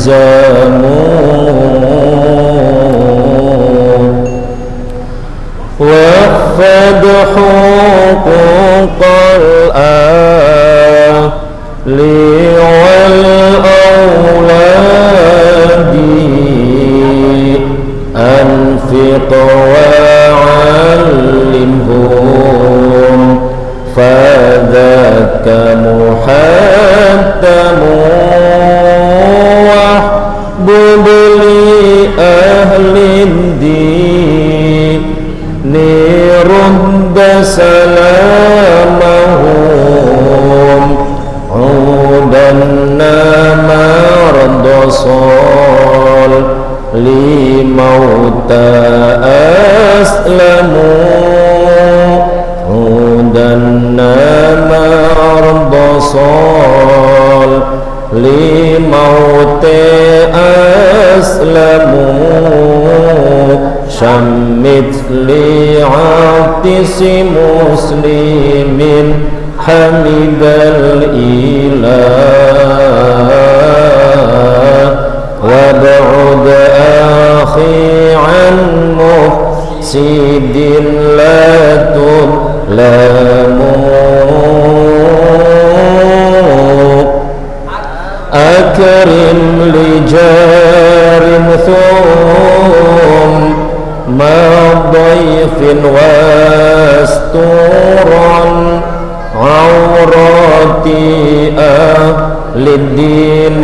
يلزمون واحفظ حقوق الأهل والأولاد أنفق وعلمهم فذاك محتم واحبب لأهل الدين رد سلامهم عودنا مرض صال لموتى أسلموا عودنا مرض صال لموتى أسلموا شمت لعطس مسلم حمد الإله وابعد أخي عن مفسد لا تظلموا أكرم لجار ثم ضيف واستورا عوراتي أهل الدين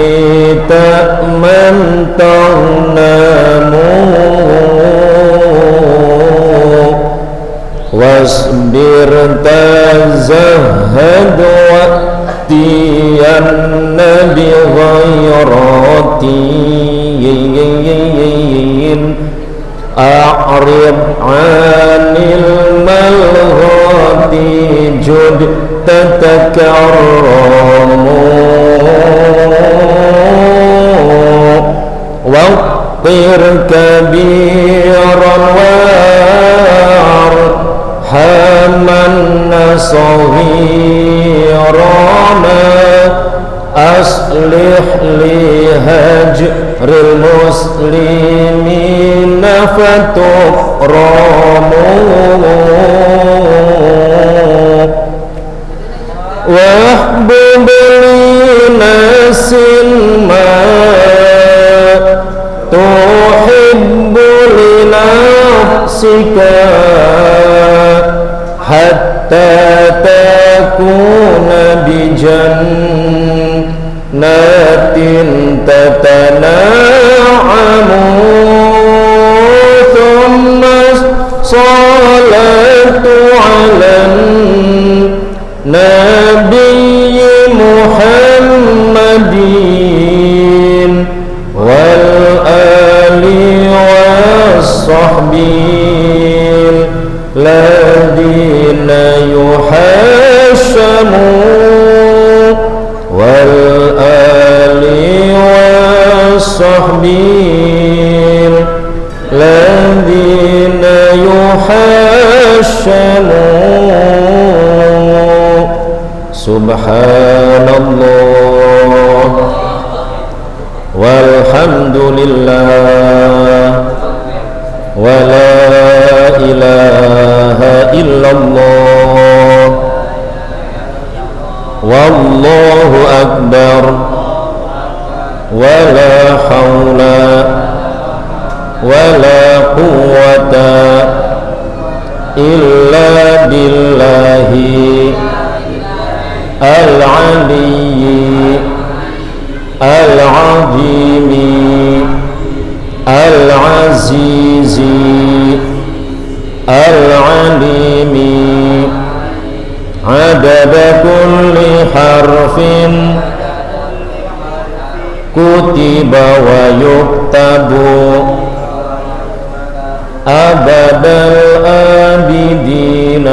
تأمن تغنموا واصبر تزهد وأتين بغيرتين أعرض عن الملغات جد تتكرم وقر كبيرا وارحمن صغيرنا أصلح لهجر المسلمين فتكرموا واحبب لناس ما تحب لنفسك حتى تكون بجنات تتنعم ثم الصلاة على النبي محمد والآل والصحب الذين يحشمون والآل والصحب الذين يحشمون سبحان الله والحمد لله ولا إله إلا الله والله أكبر ولا حول ولا قوة إلا بالله العلي العظيم العزيز العليم عدد كل حرف كتب ويكتب أبد الآبدين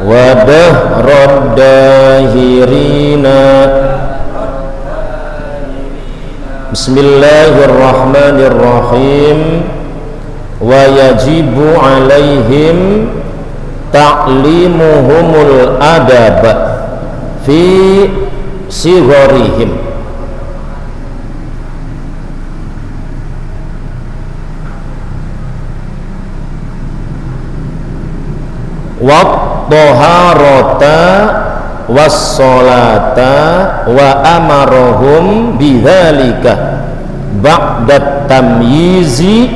ودهر الداهرين. Bismillahirrahmanirrahim. Wa yajibu alaihim ta'limuhumul adab fi sighorihim. Wa toharota was-sholata wa amarahum bidzalika ba'da tamyizi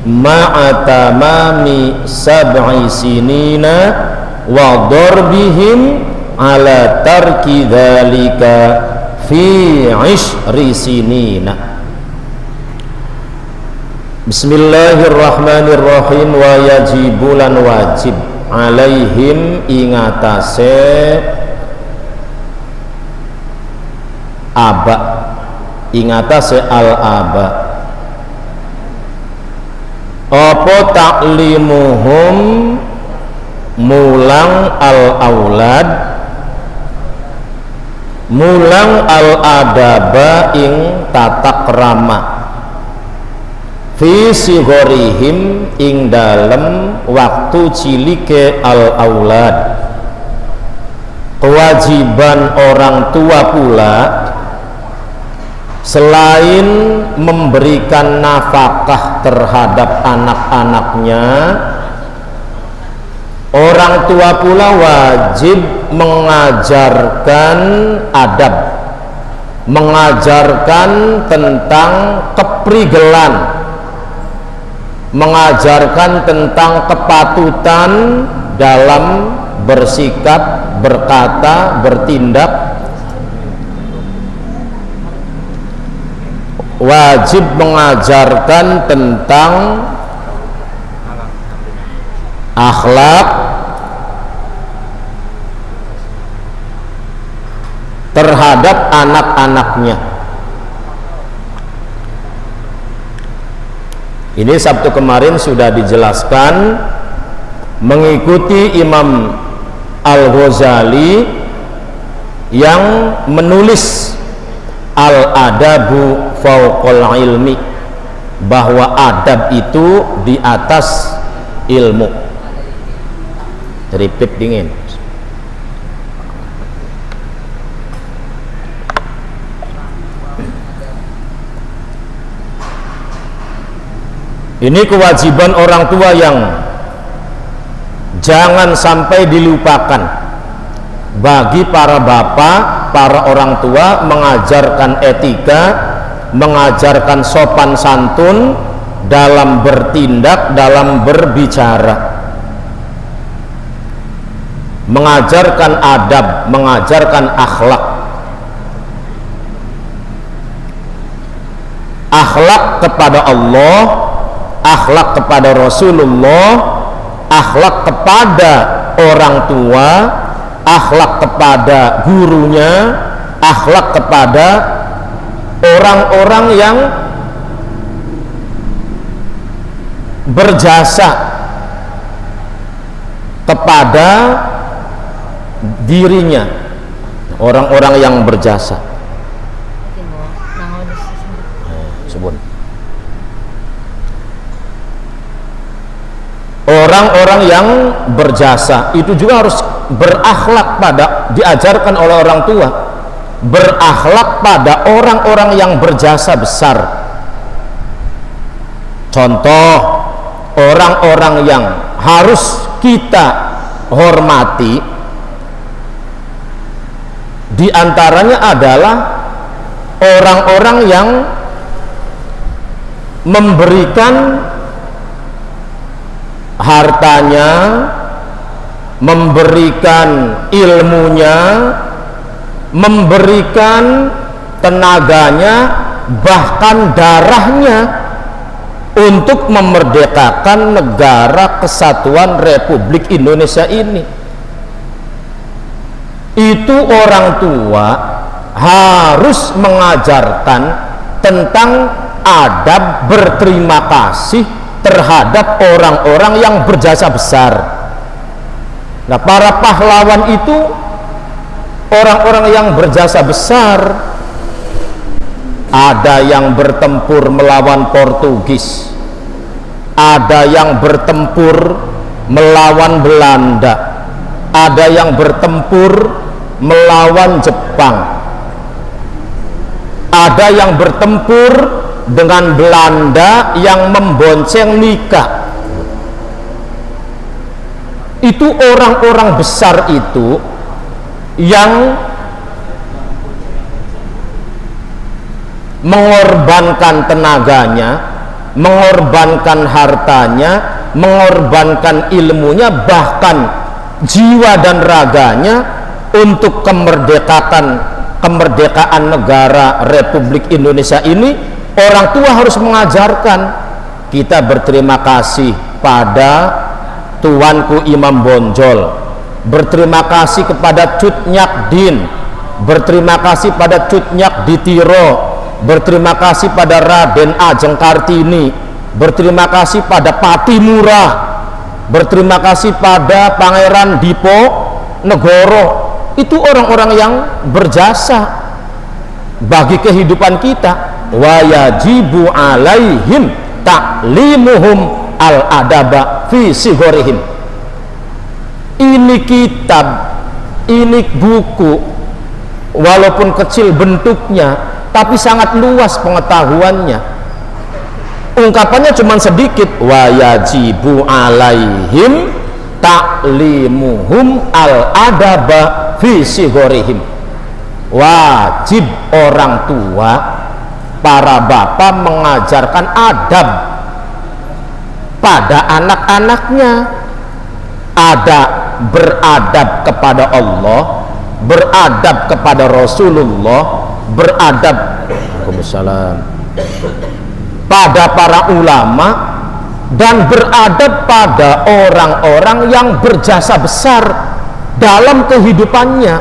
ma'a tamami sab'i sinina wa darbihim ala tarki dzalika fi 'ishri sinina. Bismillahirrahmanirrahim. Wa yajibulan wajib alaihim ingatase aba, ingatase al aba, apa taklimuhum mulang al aulad, mulang al adaba ing tatak rama, fi sighorihim ing dalem waktu cilike al aulad. Kewajiban orang tua pula selain memberikan nafkah terhadap anak-anaknya, orang tua pula wajib mengajarkan adab, mengajarkan tentang keprigelan, mengajarkan tentang kepatutan dalam bersikap, berkata, bertindak. Wajib mengajarkan tentang akhlak terhadap anak-anaknya. Ini Sabtu kemarin sudah dijelaskan mengikuti Imam Al-Ghazali yang menulis Al-Adabu Fauqal Ilmi, bahwa adab itu di atas ilmu. Tripit dingin. Ini kewajiban orang tua yang jangan sampai dilupakan. Bagi para bapak, para orang tua, mengajarkan etika, mengajarkan sopan santun dalam bertindak, dalam berbicara, mengajarkan adab, mengajarkan akhlak. Akhlak kepada Allah, akhlak kepada Rasulullah, akhlak kepada orang tua, akhlak kepada gurunya, akhlak kepada orang-orang yang berjasa kepada dirinya, orang-orang yang berjasa. Orang-orang yang berjasa itu juga harus berakhlak pada, diajarkan oleh orang tua, berakhlak pada orang-orang yang berjasa besar. Contoh orang-orang yang harus kita hormati diantaranya adalah orang-orang yang memberikan hartanya, memberikan ilmunya, memberikan tenaganya, bahkan darahnya untuk memerdekakan negara kesatuan Republik Indonesia ini. Itu orang tua harus mengajarkan tentang adab berterima kasih terhadap orang-orang yang berjasa besar. Nah, para pahlawan itu orang-orang yang berjasa besar. Ada yang bertempur melawan Portugis, ada yang bertempur melawan Belanda, ada yang bertempur melawan Jepang, ada yang bertempur dengan Belanda yang membonceng nikah. Itu orang-orang besar itu yang mengorbankan tenaganya, mengorbankan hartanya, mengorbankan ilmunya, bahkan jiwa dan raganya untuk kemerdekaan negara Republik Indonesia ini. Orang tua harus mengajarkan. Kita berterima kasih pada tuanku Imam Bonjol, berterima kasih kepada Cut Nyak Din, berterima kasih pada Cut Nyak Ditiro, berterima kasih pada Raden Ajeng Kartini, berterima kasih pada Pati Murah, berterima kasih pada Pangeran Dipo Negoro. Itu orang-orang yang berjasa bagi kehidupan kita. Wa yajibu alaihim ta'limuhum al-adaba fi sigorihim. Ini kitab, ini buku, walaupun kecil bentuknya, tapi sangat luas pengetahuannya. Ungkapannya cuma sedikit. Wa yajibu alaihim ta'limuhum al-adaba fi sigorihim. Wajib orang tua, para bapak, mengajarkan adab pada anak-anaknya. Ada beradab kepada Allah, beradab kepada Rasulullah, beradab pada para ulama, dan beradab pada orang-orang yang berjasa besar dalam kehidupannya.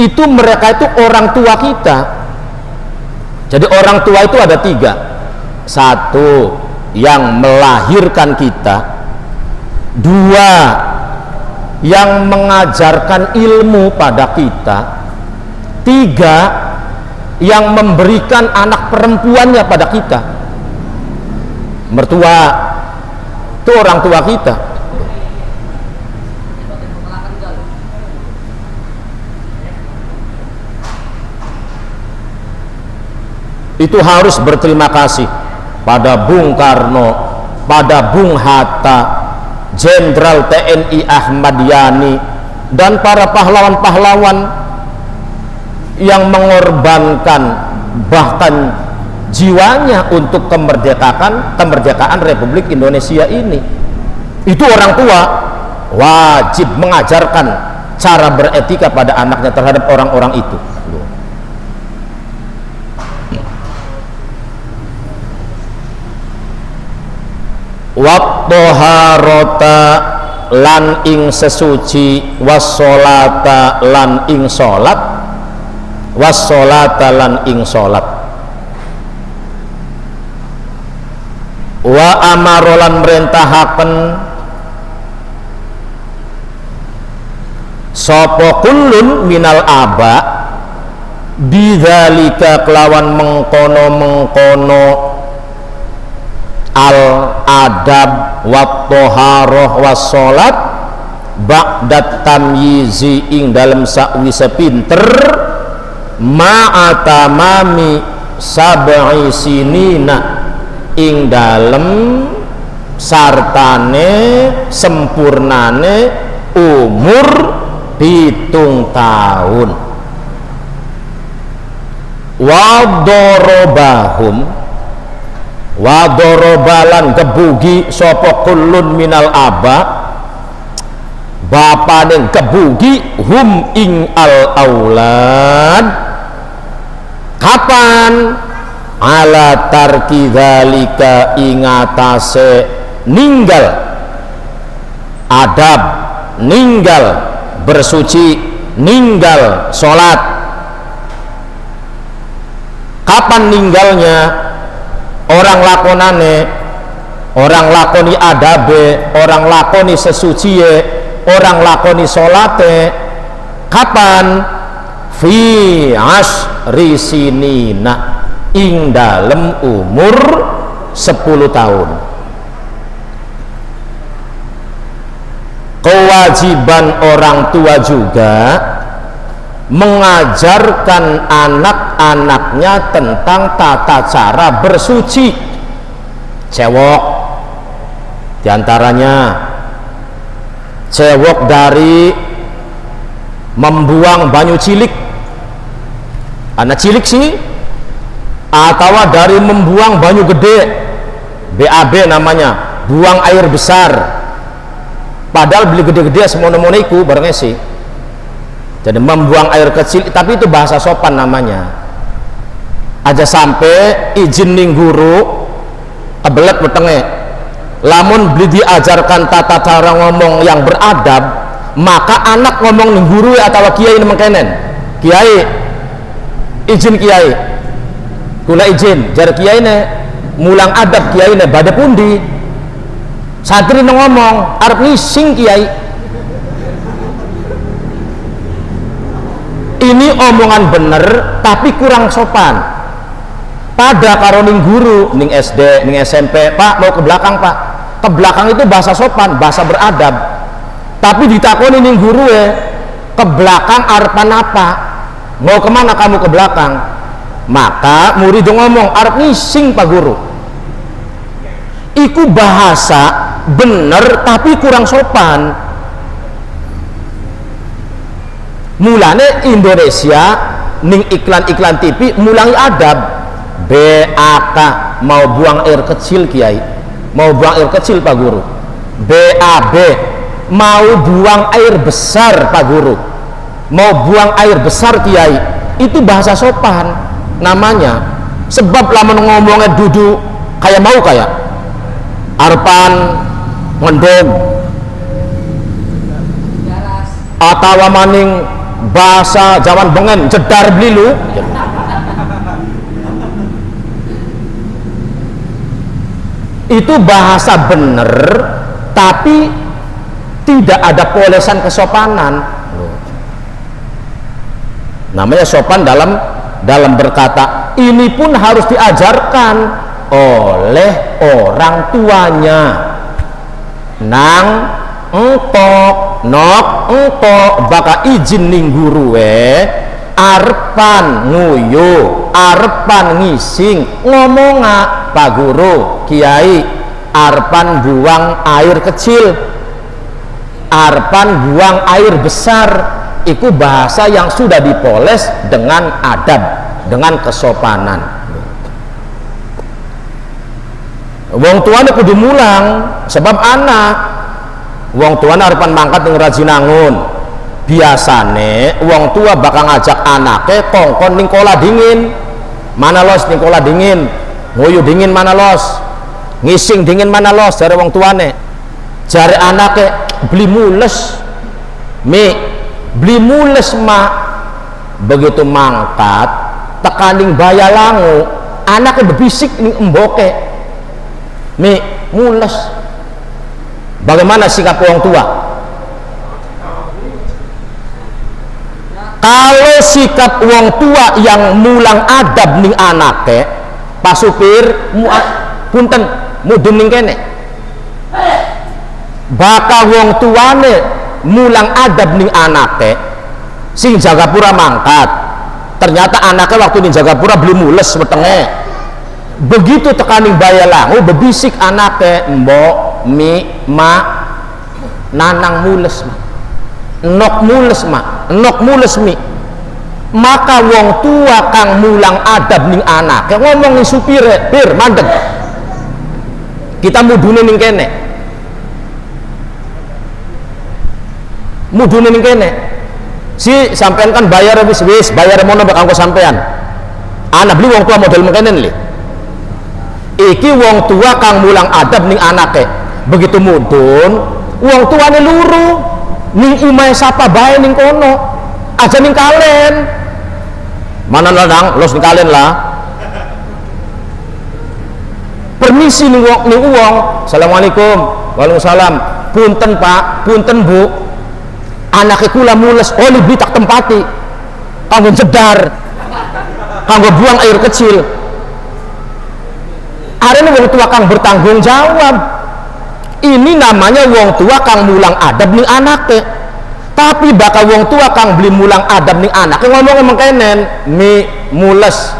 Itu mereka itu orang tua kita. Jadi orang tua itu ada tiga. Satu, yang melahirkan kita. Dua, yang mengajarkan ilmu pada kita. Tiga, yang memberikan anak perempuannya pada kita. Mertua itu orang tua kita. Itu harus berterima kasih pada Bung Karno, pada Bung Hatta, Jenderal TNI Ahmad Yani, dan para pahlawan-pahlawan yang mengorbankan bahkan jiwanya untuk kemerdekaan Republik Indonesia ini. Itu orang tua wajib mengajarkan cara beretika pada anaknya terhadap orang-orang itu. Wattoharota lan ing sesuci, wassolata lan ing solat, wassolata lan ing solat. Wa amarolan merintahaken sapa kullun minal aba bidzalika kelawan mengkono-mengkono al adab wat toharoh was sholat ba'dat tamyizi ing dalam sakwise pinter ma'atamami sab'i sinina ing dalam sartane sempurnane umur 7 tahun. Wadorobalan gebugi sopo kullun minal aba bapane gebugi hum ing al aulad kapan ala tarki dzalika ingatase ninggal adab, ninggal bersuci, ninggal sholat. Kapan ninggalnya? Orang lakonane, orang lakoni adabe, orang lakoni sesucie, orang lakoni sholate. Kapan? Fi ashri sinina ing dalem umur 10 tahun. Kewajiban orang tua juga mengajarkan anak-anaknya tentang tata cara bersuci. Cewek diantaranya cewek dari membuang banyu cilik, anak cilik sih, atau dari membuang banyu gede, BAB namanya, buang air besar, padahal beli gede-gede semono-mono iku barangnya sih. Jadi membuang air kecil, tapi itu bahasa sopan namanya. Aja sampai izin ning guru kebelet wetenge, lamun beli diajarkan tata cara ngomong yang beradab, maka anak ngomong ning guru atau kiai mengkenen, kiai izin kiai, kula izin jar kiai ne mulang adab, kiai ne badhe pundi, santri ngomong arep ngising kiai. Ini omongan bener tapi kurang sopan. Pada karo ning guru ning SD ning SMP, Pak mau ke belakang Pak, ke belakang itu bahasa sopan, bahasa beradab. Tapi ditakoni ning guru ke belakang arepan apa, mau kemana kamu ke belakang, maka murid ngomong arep ngising Pak guru. Iku bahasa bener tapi kurang sopan. Mulane Indonesia ning iklan-iklan TV mulangi adab. BAK mau buang air kecil kiai, mau buang air kecil Pak guru. BAB mau buang air besar Pak guru, mau buang air besar kiai. Itu bahasa sopan namanya. Sebab lamun ngomongnya duduk kayak mau kayak arpan ngendong atau maning bahasa zaman bengen jedar belilu, itu bahasa bener tapi tidak ada polesan kesopanan. Namanya sopan dalam berkata. Ini pun harus diajarkan oleh orang tuanya. Nang entok nok entok baka izin ning guru arepan nguyu, arepan ngising ngomong Pak guru kiai arepan buang air kecil, arepan buang air besar. Itu bahasa yang sudah dipoles dengan adab, dengan kesopanan. Wong tuane kudu mulang sebab anak wong tua arepan mangkat ning Rajinangun, biasane wong tua bakal ngajak anaknya kongkon ning kolah dingin. Mana los ning kolah dingin, nguyu dingin mana los, ngising dingin mana los, jare wong tuane. Jare anaknya beli mules, beli mules mak. Begitu mangkat tekaning bayalangu, anaknya bebisik ning emboke, mules. Bagaimana sikap orang tua? Kalau sikap orang tua yang mulang adab ning anake, Pak supir punten mudun ning kene, bakal wong tuane mulang adab ning anake sing Jagapura mangkat, ternyata anaknya waktu ning Jagapura beli mules wetenge. Begitu tekaning bayalangu bebisik anake, mbok ma nanang mules ma, nok mules ma, nok mules maka wong tua kang mulang adab ning anake ngomong ning supire, pir mandeg kita mudune ning kene, mudune ning kene si sampean kan bayar wis bayar mono kanggo sampean, anak beli wong tua model mengkenen li. Iki wong tua kang mulang adab ning anake. Begitu mudun wong tuane luru ning umahe sapa bae ning kono, aja ning kalen. Mana ladang los ning kalen lah. Permisi ning wong, assalamualaikum, waalaikumsalam, punten Pak, punten Bu, anake kula mules, oli beli tak tempati kanggo jedar, kanggo buang air kecil. Arene wong tua kang bertanggung jawab. Ini namanya wong tua kang mulang adab ning anake. Tapi bakal wong tua kang beli mulang adab ning anak ngomong emang kenen mi mules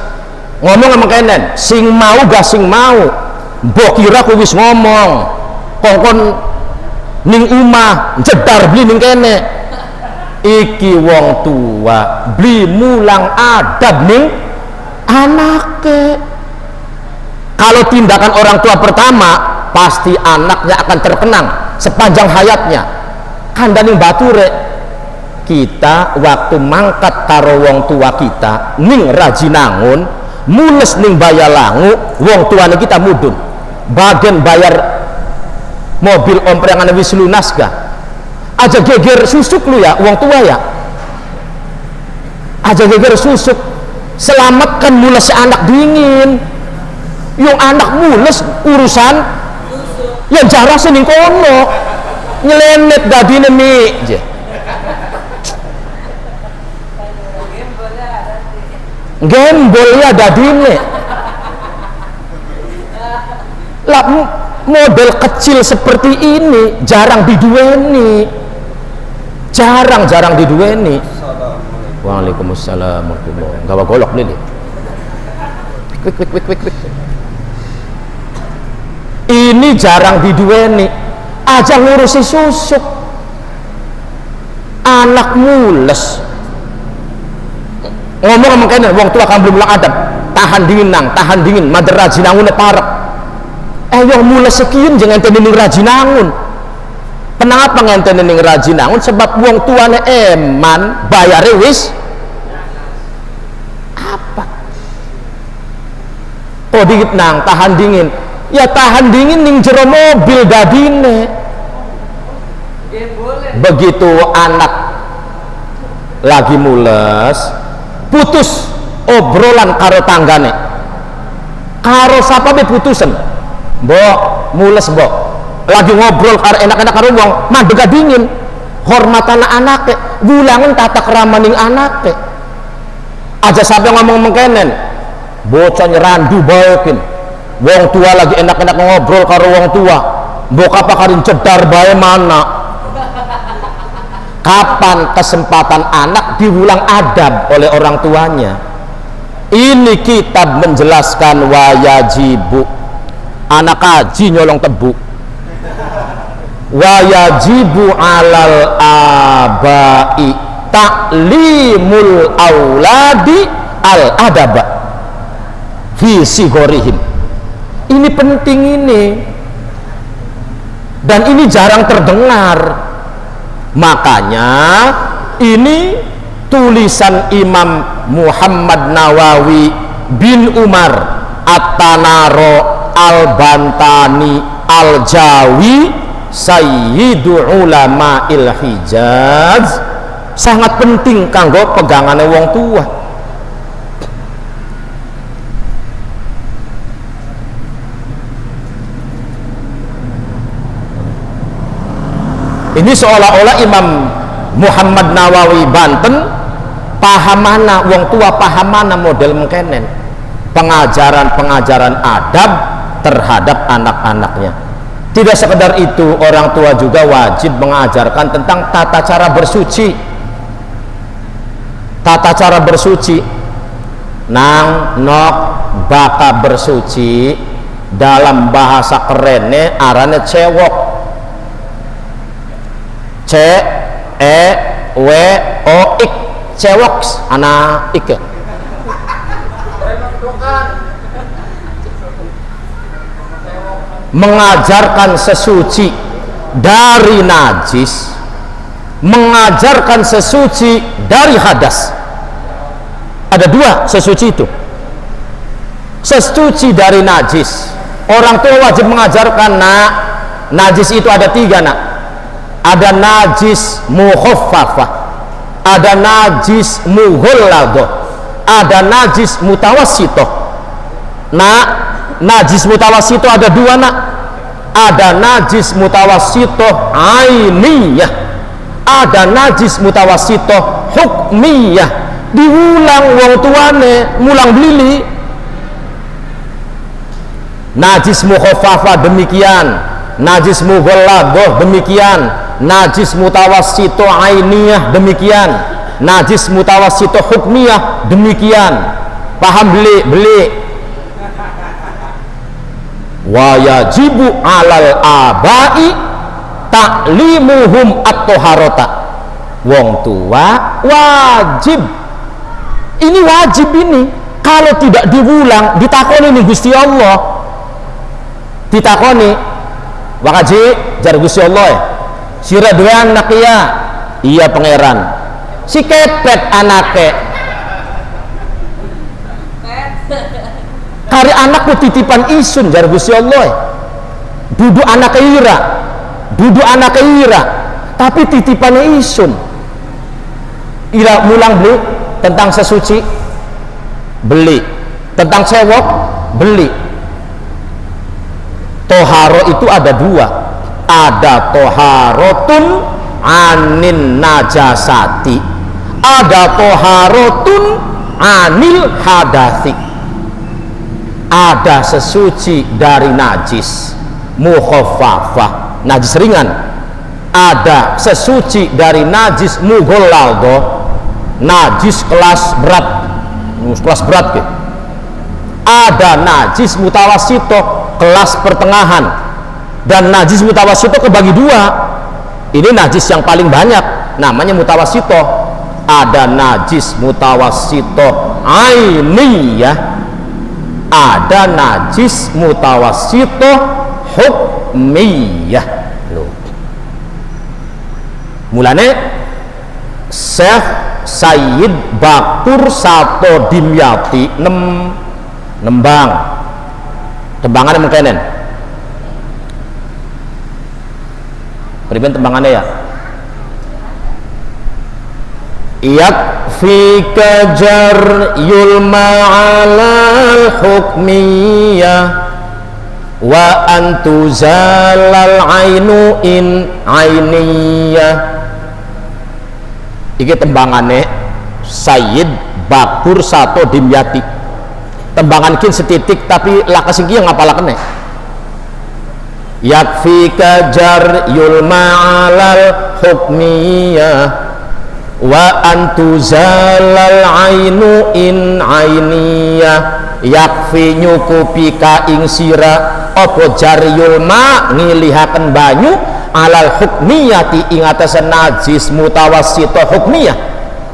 ngomong emang kenen sing mau gak sing mau mbok kira ku wis ngomong kongkon ning umah jedar beli ning kene iki wong tua beli mulang adab ning anake. Kalau tindakan orang tua pertama pasti anaknya akan terkenang sepanjang hayatnya. Kandani bature kita waktu mangkat karo wong tua kita ning Rajinangun mules ning Bayalangu wong tuane kita mudun bagian bayar mobil omprengan wis lunas ga aja geger susuk lu ya wong tua ya aja geger susuk selamatkan mules anak dingin yung anak mules urusan yang jarah sening kono nyelenet dadine mi je gembol ya dadine lah model kecil seperti ini jarang diduweni jarang diduweni. Waalaikumsalam warahmatullahi gawa golok lili kwik. Ini jarang diduweni aja ngurusi susuk anak mules ngomong kene wong tua kan belum adab tahan dingin mader Rajinangun parek yang mules sekian jangan enten ning Rajinangun kenapa ngenten ning Rajinangun sebab wong tuane eman bayare wis apa oh dikit nang tahan dingin ya tahan dingin ning jero mobil dadine begitu anak lagi mules putus obrolan karo tanggane karo sapa be putusen mbok mules mbok lagi ngobrol karo enak-enak karo wong mandega dingin hormatan anake gulangan tata krama ning anake aja sampai ngomong mengkenen bocah nyerandu baekin wong tua lagi enak-enak ngobrol karo wong tua mbok apa karin cedar bae mana. Kapan kesempatan anak diulang adab oleh orang tuanya? Ini kitab menjelaskan wayajibu anak kaji nyolong tebu wayajibu alal abai ta'limul auladi al adaba fi sigorihim. Ini penting ini dan ini jarang terdengar. Makanya ini tulisan Imam Muhammad Nawawi bin Umar At-Tanaro Al-Bantani Al-Jawi Sayyidu Ulama Il-Hijaz sangat penting kanggo pegangane wong tua. Ini seolah-olah Imam Muhammad Nawawi Banten pahamana wong tua pahamana model mengkenen pengajaran adab terhadap anak-anaknya. Tidak sekedar itu, orang tua juga wajib mengajarkan tentang tata cara bersuci. Tata cara bersuci nang nok baka bersuci dalam bahasa kerennya arane cewok C E W O Ik cewok anak ik mengajarkan sesuci dari najis, mengajarkan sesuci dari hadas. Ada dua sesuci itu. Sesuci dari najis, orang tua wajib mengajarkan nak najis itu ada tiga nak. Ada najis mukhaffafah, ada najis mughalladah, ada najis mutawassithah. Nak najis mutawassithah ada dua nak. Ada najis mutawassithah ainiyah, ada najis mutawassithah hukmiyah. Diulang wong tuane mulang belili. Najis mukhaffafah demikian, najis mughalladah demikian, najis mutawassito ainiyah demikian, najis mutawassito hukmiyah demikian. Paham beli wa yajibu alal abai ta'limuhum at-toharota. Wong tua wajib, ini wajib ini, kalau tidak diulang ditakoni nih Gusti Allah, ditakoni wakaji jar Gusti Allah ya sira duwe anak ya, iya pangeran, si kepet anake kari anakku titipan isun jar Gusti Allah ya. Duduk anak ira tapi titipannya isun. Ira mulang beli tentang sesuci beli, tentang sewok beli. Toharo itu ada dua, ada toharotun anin najasati, ada toharotun anil hadasi. Ada sesuci dari najis mukhaffafah, najis ringan, ada sesuci dari najis mughalladhah, najis kelas berat, gitu. Ada najis mutawassito, kelas pertengahan, dan najis mutawassito kebagi dua. Ini najis yang paling banyak, namanya mutawassito. Ada najis mutawassito ainiyah, ada najis mutawassito hukmiyah. Mulane Syekh Sayyid Bakur Sato Dimyati nembang tembangannya mengkenen pribadi tembangannya ya, yakfika jaryul ma'alal hukmiyah wa antuzalal ainu in ainiyah. Iki tembangane Sayyid Bakur Sato Dimyati, tembangan kin setitik tapi lakas iki yang ngapalakene. Yakfika jaryul ma'alal hukmiyah wa antuzalal ainu in ainiyah. Yakfi nyukupi ka ing sira apa jaryul ma ngilihaken banyu alal hukmiyati ing atase najis mutawassito hukmiyah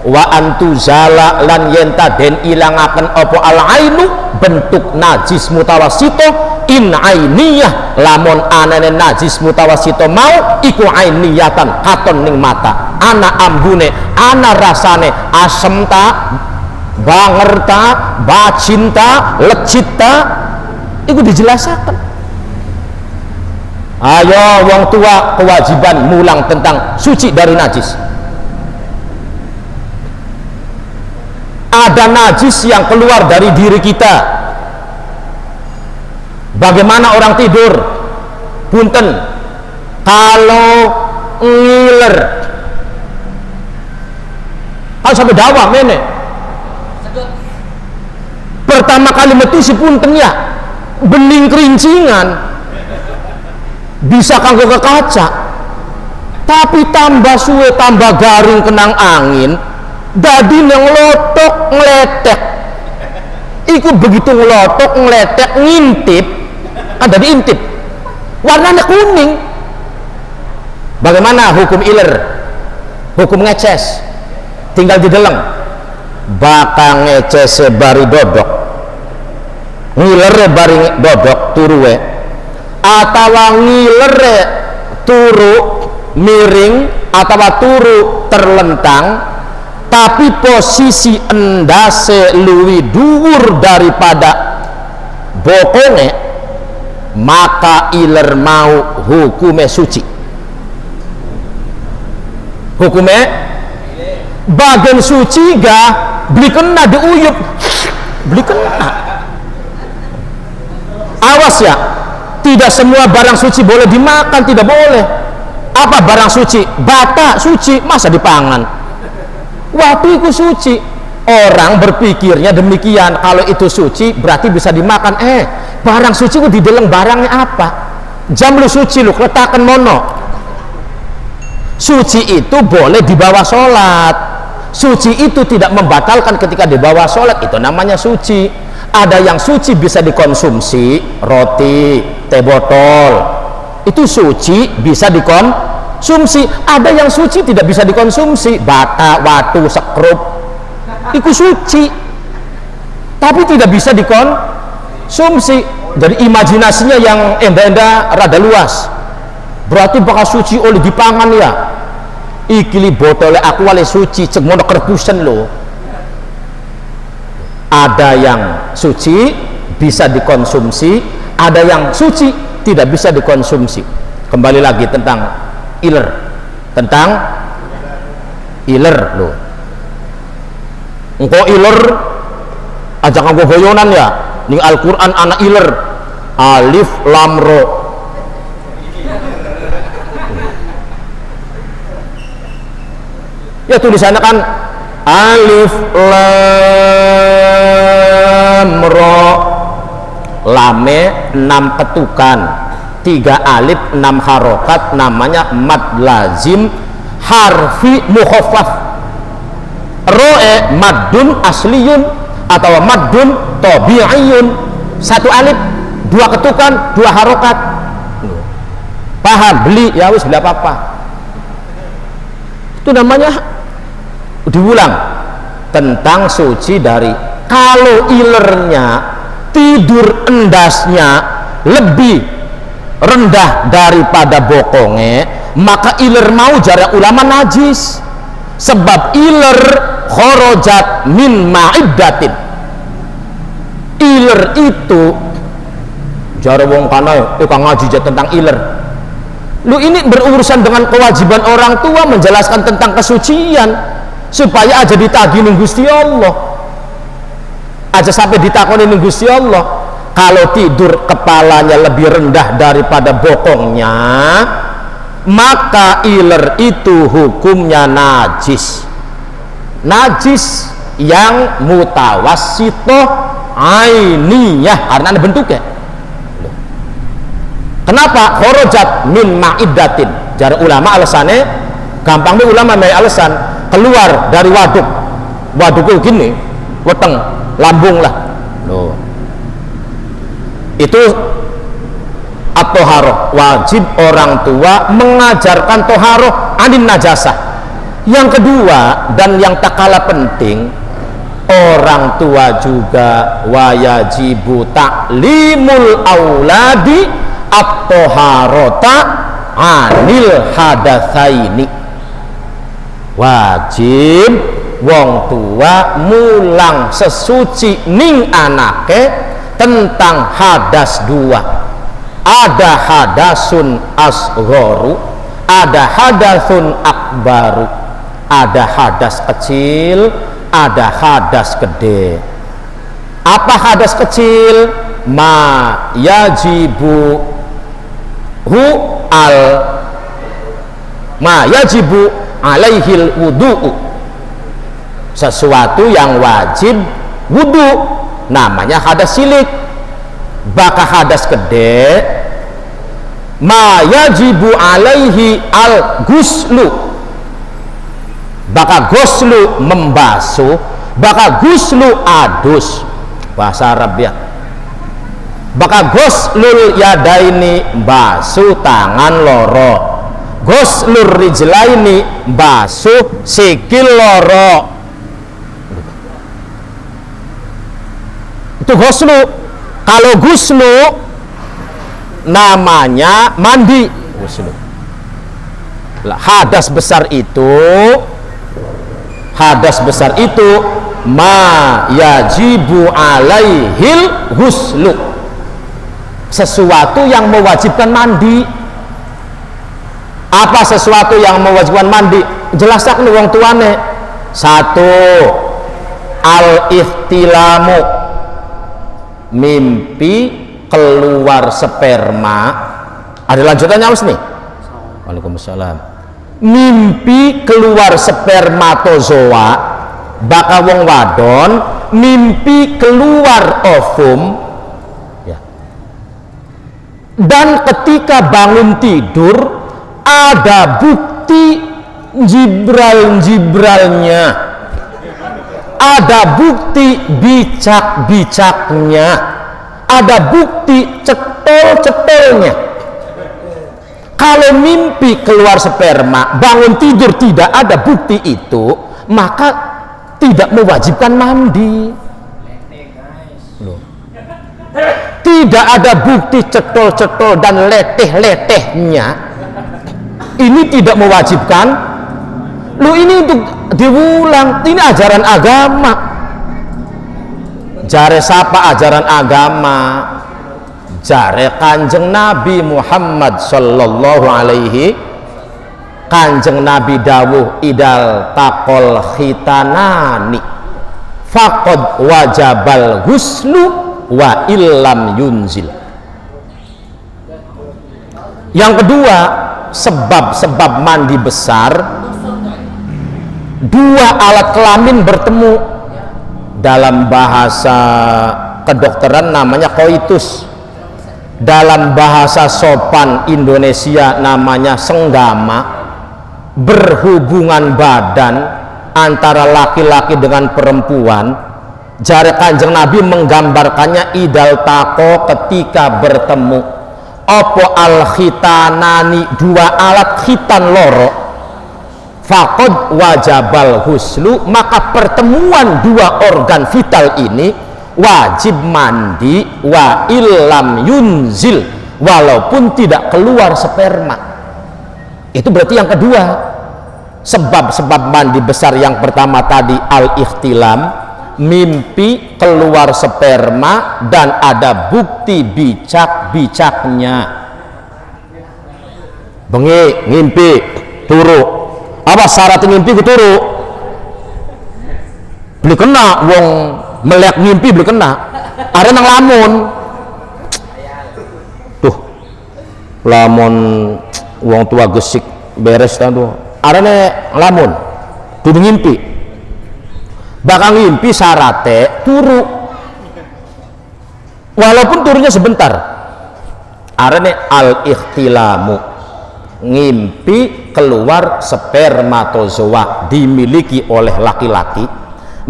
wa antuzala lan yenta den ilangaken apa al ainu bentuk najis mutawassito in ainiyah lamun anane najis mutawassito mau iku ainiyatan katon ning mata, ana ambune, ana rasane, asem ta, banger ta, bacin ta, lecit ta, iku dijelasaken. Ayo wong tua kewajiban mulang tentang suci dari najis. Ada najis yang keluar dari diri kita. Bagaimana orang tidur? Punten, kalau ngiler kalau sampai dawa mene pertama kali metu si punten ya bening kerincingan bisa kanggo ke kaca, tapi tambah suwe tambah garing kenang angin dadi ngelotok ngeletek. Iku begitu ngelotok ngeletek ngintip kan dadi intip warnanya kuning. Bagaimana hukum iler, hukum ngeces? Tinggal dideleng bakal ngeces bari dodok ngiler bari dodok turuwe atau ngiler turu miring atau turu terlentang tapi posisi endase luwi dhuwur daripada bokone, maka iler mau hukume suci. Hukume bagian suci gak beli kena diuyup beli kena. Awas ya, tidak semua barang suci boleh dimakan, tidak boleh. Apa barang suci? Bata suci, masa dipangan? Waktu itu suci. Orang berpikirnya demikian, kalau itu suci berarti bisa dimakan. Barang suci itu dideleng barangnya apa? Jam lu suci lu letakkan mono. Suci itu boleh dibawa sholat, suci itu tidak membatalkan ketika dibawa sholat, itu namanya suci. Ada yang suci bisa dikonsumsi, roti, teh botol, itu suci bisa dikonsumsi. Ada yang suci tidak bisa dikonsumsi, bata, watu, sekrup, itu suci tapi tidak bisa dikonsumsi. Jadi imajinasinya yang enda-enda rada luas, berarti bakal suci oleh dipangan ya. Ikili botolnya aku wale suci cek mono kerpusen lo. Ada yang suci bisa dikonsumsi, ada yang suci tidak bisa dikonsumsi. Kembali lagi tentang iler, lo. Engkau iler aja nganggo goyonan ya. Ning Al-Qur'an anak iler alif lam ro. Ya tulisannya kan alif lam ro, lame 6 ketukan, 3 alif 6 harokat, namanya mad lazim harfi mukhaffaf. Roe maddun asliyun atau maddun tabi'iyun, 1 alif 2 ketukan 2 harokat. Paham? Beli ya wis, beli apa-apa, itu namanya diulang tentang suci dari. Kalau ilernya, tidur endasnya lebih rendah daripada bokongnya, maka iler mau jara ulama najis, sebab iler khorojat min ma'iddatin. Iler itu jara wong kana tukang ngaji tentang iler. Lu ini berurusan dengan kewajiban orang tua menjelaskan tentang kesucian supaya aja ditagih ning Gusti Allah, aja sampai ditakoni ning Gusti Allah. Kalau tidur kepalanya lebih rendah daripada bokongnya, maka iler itu hukumnya najis, najis yang mutawassitoh ainiyah karena ada bentuknya. Kenapa? Khorojat min ma'iddatin. Jar ulama alasannya gampang nih, ulama mai alasan keluar dari waduk, waduk gini weteng lambung lah loh. Itu at-toharoh, wajib orang tua mengajarkan toharoh anin najasah. Yang kedua dan yang tak kalah penting, orang tua juga wajibu ta'limul auladi at-toharota anil hadatsaini. Wajib wong tua mulang sesuci ning anake tentang hadas 2. Ada hadasun asghoru, ada hadasun akbaru, ada hadas kecil, ada hadas gede. Apa hadas kecil? Ma yajibu ma yajibu alaihil wudu'u, sesuatu yang wajib wudu, namanya hadas cilik. Baka hadas gede, ma yajibu alaihi al guslu, baka guslu membasuh, baka guslu adus bahasa Arab ya. Baka guslul yadaini basuh tangan loro, guslur rijlaini basuh sikil loro. Itu guslu. Kalau guslu namanya mandi. Guslu. Hadas besar itu ma yajibu alaihil guslu, sesuatu yang mewajibkan mandi. Apa sesuatu yang mewajibkan mandi? Jelaskan nih wong tuane. 1, al-ihtilamu, mimpi keluar sperma. Ada lanjutannya Mas nih? Waalaikumsalam. Mimpi keluar spermatozoa, baka wong wadon mimpi keluar ovum. Dan ketika bangun tidur ada bukti jibral-jibralnya, ada bukti bicak-bicaknya, ada bukti cetol-cetolnya. Kalau mimpi keluar sperma, bangun tidur tidak ada bukti itu, maka tidak mewajibkan mandi. Loh. Tidak ada bukti cetol-cetol dan leteh-letehnya, ini tidak mewajibkan. Lu ini untuk diulang, ini ajaran agama. Jare sapa ajaran agama? Jare Kanjeng Nabi Muhammad sallallahu alaihi, Kanjeng Nabi dawuh idal takol khitanani faqad wajabal huslu wa illam yunzil. Yang kedua, sebab-sebab mandi besar, dua alat kelamin bertemu, dalam bahasa kedokteran namanya koitus, dalam bahasa sopan Indonesia namanya senggama, berhubungan badan antara laki-laki dengan perempuan. Jari Kanjeng Nabi menggambarkannya idal tako, ketika bertemu opo al khitanani, dua alat khitan loro, faqad wajabal huslu, maka pertemuan dua organ vital ini wajib mandi, wa illam yunzil, walaupun tidak keluar sperma. Itu berarti yang kedua. Sebab-sebab mandi besar yang pertama tadi al-ikhtilam, mimpi keluar sperma dan ada bukti bicak-bicaknya. Bengi ngimpi turu, apa syarat ngimpi ku turu? Beli kena wong melek ngimpi beli kena. Ada nang lamun. Tuh. Lamun wong tua gesik beres ta tuh. Arane lamun. Dudu ngimpi. Bakal ngimpi syarate turu. Walaupun turunya sebentar. Arane al-ikhtilamu. Ngimpi keluar spermatozoa dimiliki oleh laki-laki,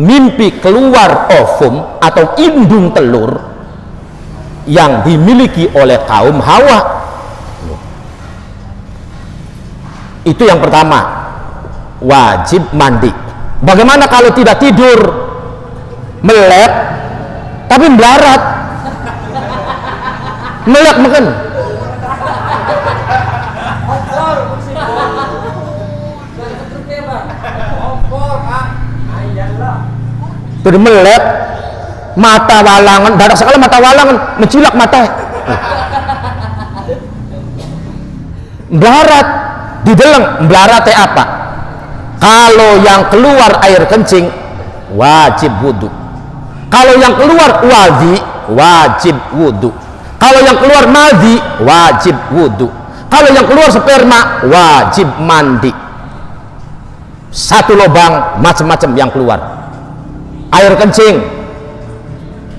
mimpi keluar ovum atau indung telur yang dimiliki oleh kaum Hawa. Itu yang pertama, wajib mandi. Bagaimana kalau tidak tidur, melek tapi melarat, melek makan? Jadi melek, mata walangan, darah sekali mata walangan, mencilak mata. Melarat, dideleng, melarat apa? Kalau yang keluar air kencing, wajib wudhu. Kalau yang keluar wadi, wajib wudhu. Kalau yang keluar madhi, wajib wudhu. Kalau yang keluar sperma, wajib mandi. Satu lubang, macam-macam yang keluar. Air kencing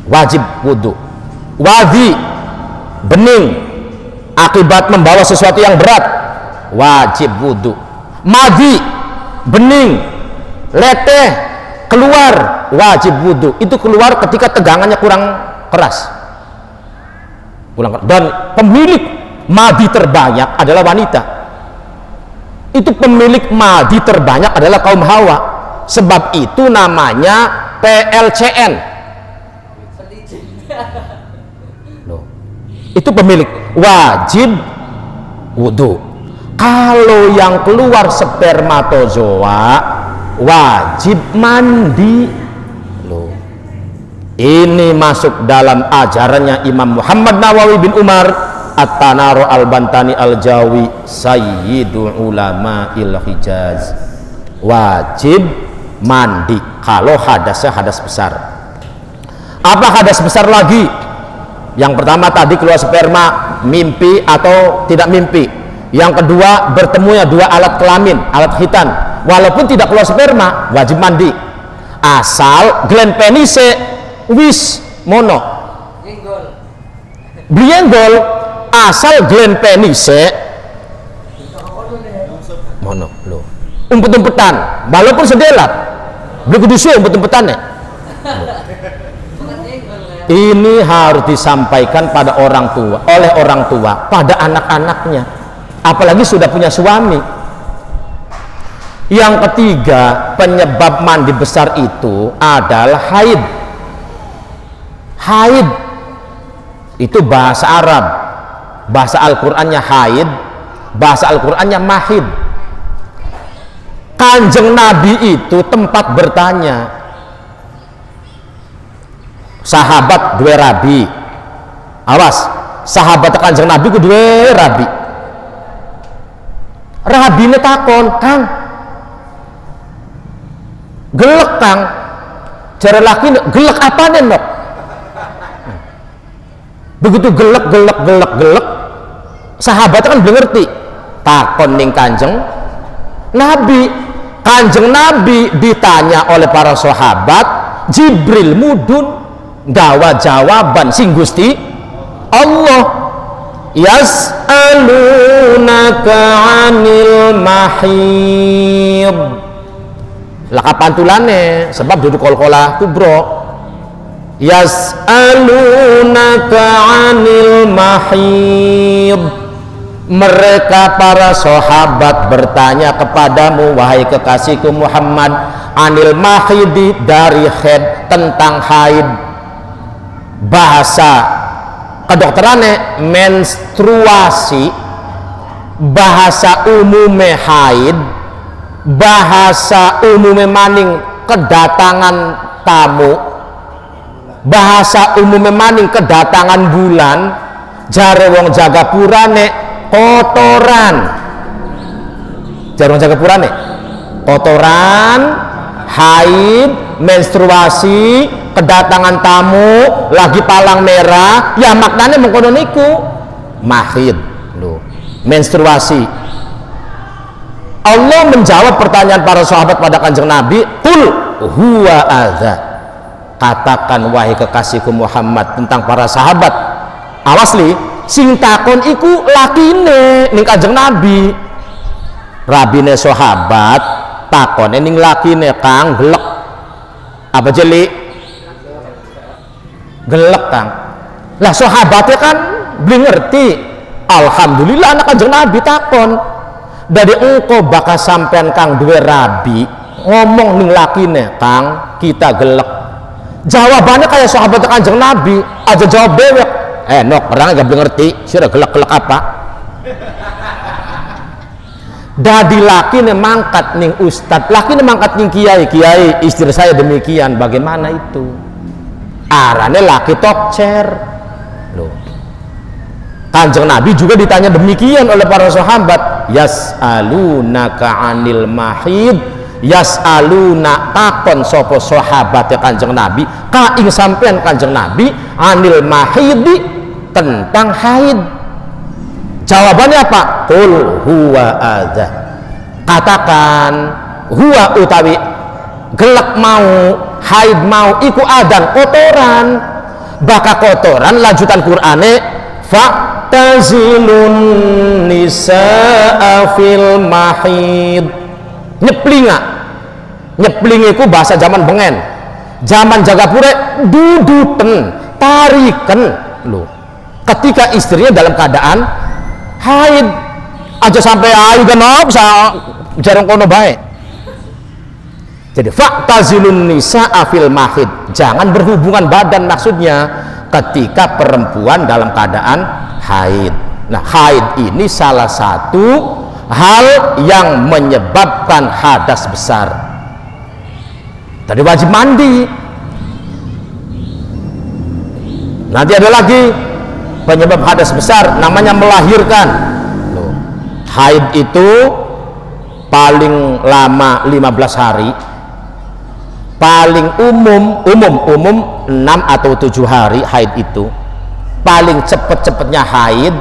wajib wudhu, wadi bening akibat membawa sesuatu yang berat wajib wudhu, madi bening leteh keluar wajib wudhu. Itu keluar ketika tegangannya kurang keras, dan pemilik madi terbanyak adalah wanita. Itu pemilik madi terbanyak adalah kaum Hawa. Sebab itu namanya PLCN. Loh. Itu pemilik wajib wudhu. Kalau yang keluar spermatozoa wajib mandi. Loh. Ini masuk dalam ajarannya Imam Muhammad Nawawi bin Umar At-Tanaro Al-Bantani Al-Jawi, Sayyidul Ulama Il-Hijaz. Wajib mandi kalau hadasnya hadas besar. Apa hadas besar lagi? Yang pertama tadi keluar sperma, mimpi atau tidak mimpi. Yang kedua bertemunya dua alat kelamin, alat khitan, walaupun tidak keluar sperma wajib mandi, asal gland penise wis mono blienggol, asal gland penise mono. Loh, umpet-umpetan walaupun sedelat beli kudusu umpet-umpetan ya. Ini harus disampaikan pada orang tua, oleh orang tua pada anak-anaknya, apalagi sudah punya suami. Yang ketiga, penyebab mandi besar itu adalah haid. Haid itu bahasa Arab, bahasa Al-Qur'annya haid, bahasa Al-Qur'annya mahid. Kanjeng Nabi itu tempat bertanya. Sahabat dua rabi, awas, sahabat kanjeng Nabi ku dua rabi. Rabine takon, Kang, gelek Kang, cara laki gelek apa nok? Begitu gelek, sahabat kan belum ngerti. Takon ning kanjeng Nabi, kanjeng Nabi ditanya oleh para sahabat, Jibril mudun gawa jawaban sing Gusti Allah, yas'alunaka 'anil mahid. Lah kapan tulane sebab duduk kol-kolah kubro. Yas'alunaka 'anil mahid. Mereka para sahabat bertanya kepadamu wahai kekasihku Muhammad, anil mahidi, dari haid, tentang haid. Bahasa kedokterannya menstruasi, bahasa umumnya haid, bahasa umumnya maning kedatangan tamu, bahasa umumnya maning kedatangan bulan. Jare wong Jagapurane kotoran, jare wong Jagapurane kotoran, haid, menstruasi, kedatangan tamu, lagi palang merah, ya maknanya mengkono niku mahid lho, menstruasi. Allah menjawab pertanyaan para sahabat pada kanjeng Nabi, qul huwa adza. Katakan wahai kekasihku Muhammad tentang para sahabat, awas li, sing takon iku lakine ning kanjeng Nabi. Rabine sahabat takone ning lakine, Kang gelek apa jeli? Gelek Kang. Lah sahabatnya kan belum ngerti. Alhamdulillah anak kanjeng Nabi takon. Dari engkau bakal sampean Kang duwe rabi ngomong ning lakine, Kang kita gelek. Jawabannya kayak sahabat kanjeng Nabi aja jawab bewek. Nok orang gak belum ngerti sira gelek-gelek apa. Dadi laki nih mangkat ning ustad, laki nih mangkat ning kiai, istri saya demikian, bagaimana itu? Arane laki tokcer loh. Kanjeng Nabi juga ditanya demikian oleh para sahabat, yas'alunaka 'anil mahid, yas'aluna takon sapa sahabat kanjeng Nabi ka ing sampean kanjeng Nabi 'anil mahidi, tentang haid. Jawabannya apa? Qul huwa adza. Katakan huwa utawi gelek mau, haid mau iku adan kotoran. Baka kotoran lanjutan Qur'ane fa'tazilun nisaa fil mahid. Nyepling iku bahasa zaman bengen. Zaman Jagapura duduten, tariken lho. Ketika istrinya dalam keadaan haid, aja sampai ayu genop sa jarang kono bae. Jadi fa'tazilun nisaa fil mahid, jangan berhubungan badan maksudnya ketika perempuan dalam keadaan haid. Nah, haid ini salah satu hal yang menyebabkan hadas besar. Tadi wajib mandi. Nanti ada lagi penyebab hadas besar, namanya melahirkan. Loh, haid itu paling lama 15 hari, paling umum 6 atau 7 hari haid itu. Paling cepet-cepetnya haid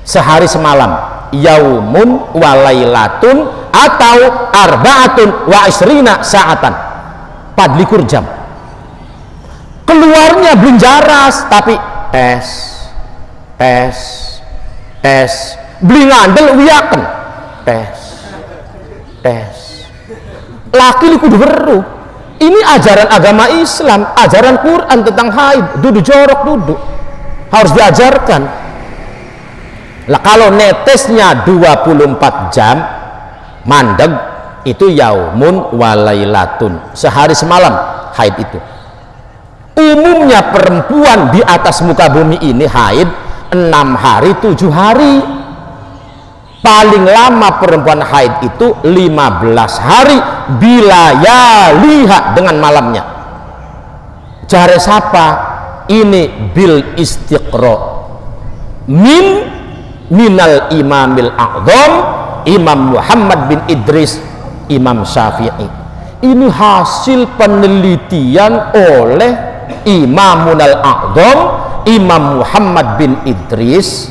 sehari semalam, yaumun walailatun atau arba'atun wa isrina sa'atan, 24 jam. Keluarnya belum jaras tapi tes beli ngandel wiyaken tes tes laki kudu weruh. Ini ajaran agama Islam, ajaran Quran tentang haid, dudu jorok dudu harus diajarkan lah. Kalau netesnya 24 jam mandeg itu yaumun walailatun, sehari semalam haid itu. Umumnya perempuan di atas muka bumi ini haid 6 hari 7 hari. Paling lama perempuan haid itu 15 hari bila ya lihat dengan malamnya. Jare siapa? Ini bil istiqra minal imamil a'zam Imam Muhammad bin Idris Imam Syafi'i. Ini hasil penelitian oleh Imamunal A'zam Imam Muhammad bin Idris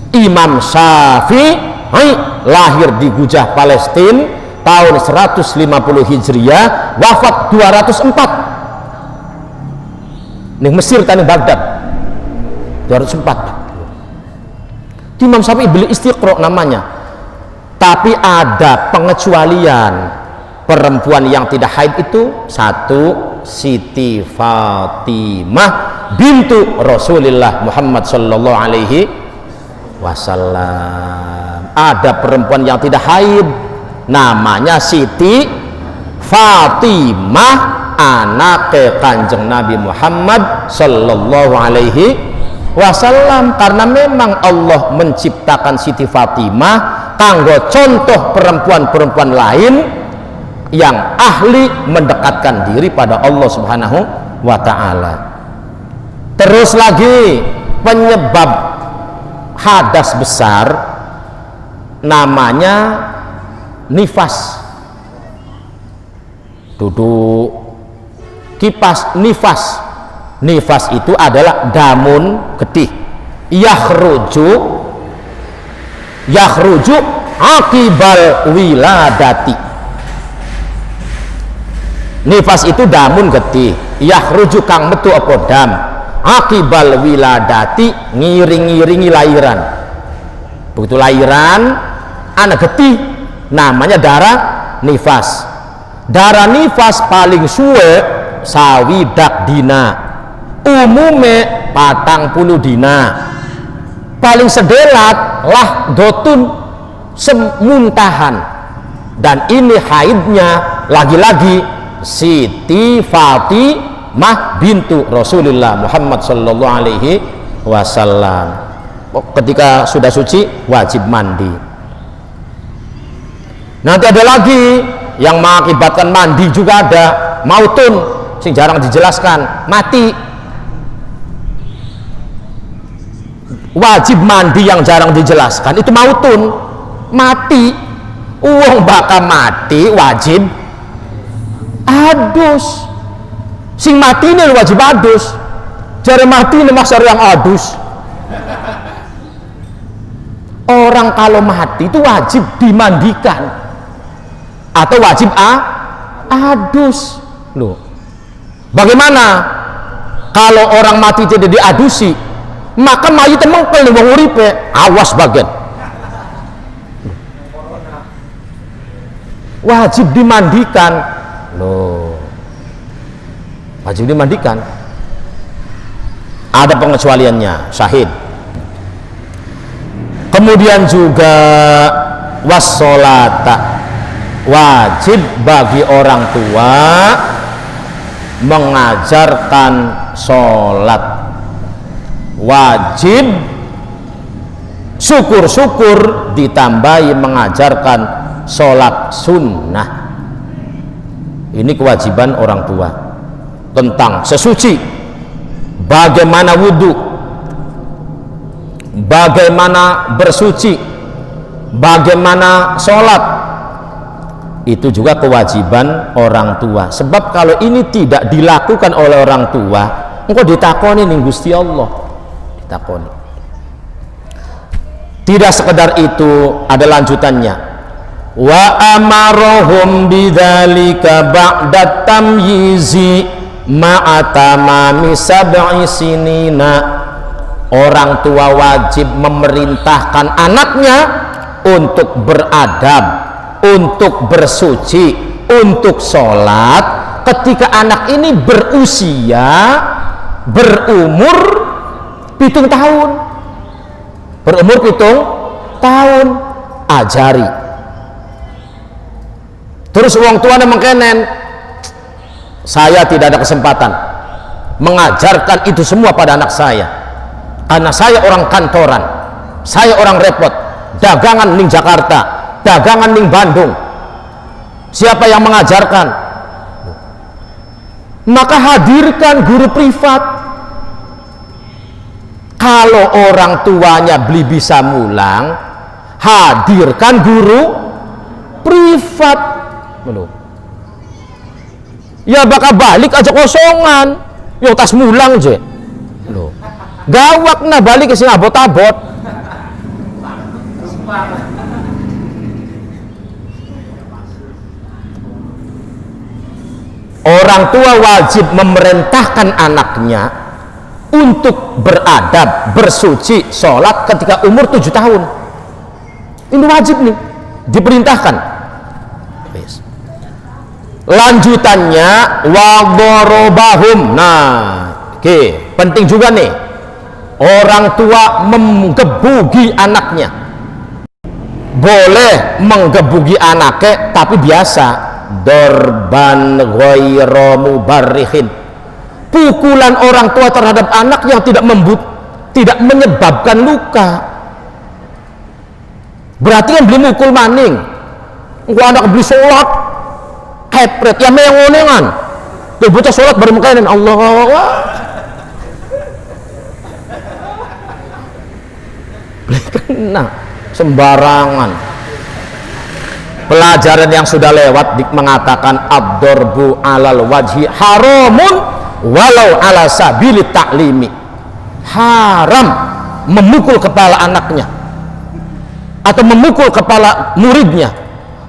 Imam Syafi'i, lahir di Gujah Palestina tahun 150 Hijriah, wafat 204 nih Mesir tani Baghdad 204. Imam Syafi'i beli istiqra namanya. Tapi ada pengecualian, perempuan yang tidak haid itu satu Siti Fatimah bintu Rasulullah Muhammad sallallahu alaihi wasallam. Ada perempuan yang tidak haid namanya Siti Fatimah, anak Kanjeng Nabi Muhammad sallallahu alaihi wasallam. Karena memang Allah menciptakan Siti Fatimah kanggo contoh perempuan-perempuan lain yang ahli mendekatkan diri pada Allah Subhanahu wa ta'ala. Terus lagi penyebab hadas besar namanya nifas. Duduk kipas nifas. Nifas itu adalah damun getih yakhruju akibal wiladati. Nifas itu damun getih yakhruju kang metu apa dam akibal wiladati, ngiring-ngiringi lahiran. Begitu lahiran anak getih namanya darah nifas. Darah nifas paling suwe sawidak dina, umume 40 dina. Paling sedelat lah dotun semuntahan. Dan ini haidnya lagi-lagi Siti Fatimah bintu Rasulullah Muhammad sallallahu alaihi wasallam. Ketika sudah suci wajib mandi. Nanti ada lagi yang mengakibatkan mandi juga ada mautun, sing jarang dijelaskan, mati. Wajib mandi yang jarang dijelaskan itu mautun, mati. Uang bakal mati wajib adus. Sing mati ini wajib adus. Jare mati ini maksar yang adus. Orang kalau mati itu wajib dimandikan atau wajib adus. Loh, bagaimana kalau orang mati tidak diadusi? Maka mayit mengkel nih wong uripe, awas bagian. Wajib dimandikan. Loh, wajib dimandikan. Ada pengecualiannya, syahid. Kemudian juga wassolata, wajib bagi orang tua mengajarkan sholat. Wajib syukur-syukur ditambahi mengajarkan sholat sunnah. Ini kewajiban orang tua tentang sesuci, bagaimana wudhu, bagaimana bersuci, bagaimana sholat. Itu juga kewajiban orang tua. Sebab kalau ini tidak dilakukan oleh orang tua, engkau ditakoni ning Gusti Allah. Ditakoni. Tidak sekedar itu, ada lanjutannya. Wa amarohum bidzalika ba'da tamyizi ma'a tamami sab'i sinina. Orang tua wajib memerintahkan anaknya untuk beradab untuk bersuci, untuk sholat ketika anak ini berumur 7 tahun. Berumur 7 tahun, ajari. Terus wong tuanya mengkenen, saya tidak ada kesempatan mengajarkan itu semua pada anak saya karena saya orang kantoran, saya orang repot, dagangan ning Jakarta, dagangan ning Bandung, siapa yang mengajarkan? Maka hadirkan guru privat. Kalau orang tuanya beli bisa mulang, hadirkan guru privat. Belum. Ya bakal balik aja kosongan. Yo tas mulang je. Loh. Gawak nah balik ke sini abot-abot. Orang tua wajib memerintahkan anaknya untuk beradab, bersuci, sholat ketika umur 7 tahun. Ini wajib nih, diperintahkan. Lanjutannya wadorobahum. Nah, oke, penting juga nih. Orang tua menggebuki anaknya. Boleh menggebuki anaknya, tapi biasa. Dorban ghairu mubarrihin. Pukulan orang tua terhadap anak yang tidak menyebabkan luka. Berarti kan beli mukul maning. Gua anak beli sholat, hepret ya yang ngonengan. Tuh bocah sholat baru mengkainin Allah. Beli kena sembarangan. Pelajaran yang sudah lewat mengatakan ad-darbu alal wajhi haramun walau ala sabili ta'limi. Haram memukul kepala anaknya atau memukul kepala muridnya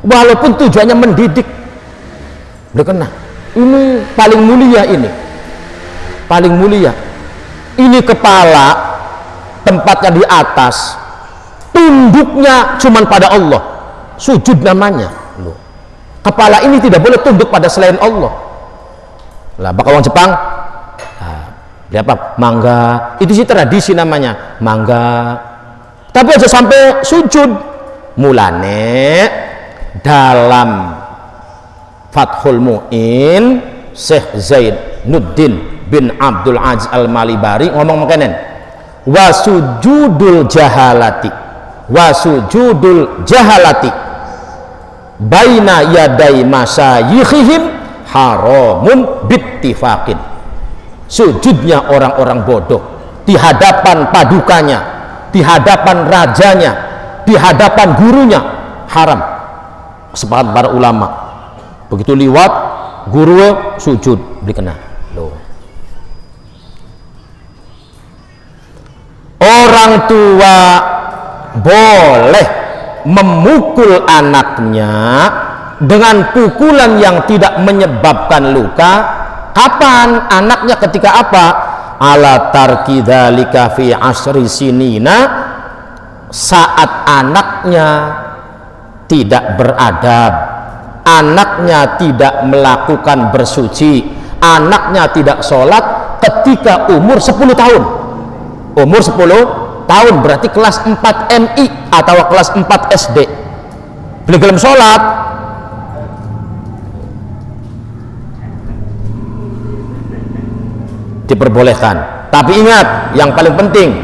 walaupun tujuannya mendidik. Udah kena. Ini paling mulia, ini paling mulia. Ini kepala tempatnya di atas, tunduknya cuman pada Allah, sujud namanya. Loh. Kepala ini tidak boleh tunduk pada selain Allah. Lah bakal orang Jepang, dia apa? Mangga. Itu sih tradisi namanya, mangga. Tapi aja sampai sujud. Mulane dalam Fathul Mu'in Syekh Zainuddin bin Abdul Aziz Al-Malibari ngomong makanan, wasujudul jahalati baina yadai masyayikhihim haramun bittifaqin. Sujudnya orang-orang bodoh di hadapan padukanya, di hadapan rajanya, di hadapan gurunya haram. Sepakat para ulama. Begitu liwat guru sujud dikena. Loh. Orang tua boleh memukul anaknya dengan pukulan yang tidak menyebabkan luka. Kapan? Anaknya ketika apa? Ala tarki dzalika fi asri sinina, saat anaknya tidak beradab, anaknya tidak melakukan bersuci, anaknya tidak sholat ketika umur 10 tahun. Umur 10 tahun berarti kelas 4 MI atau kelas 4 SD. Belum sholat, diperbolehkan. Tapi ingat, yang paling penting,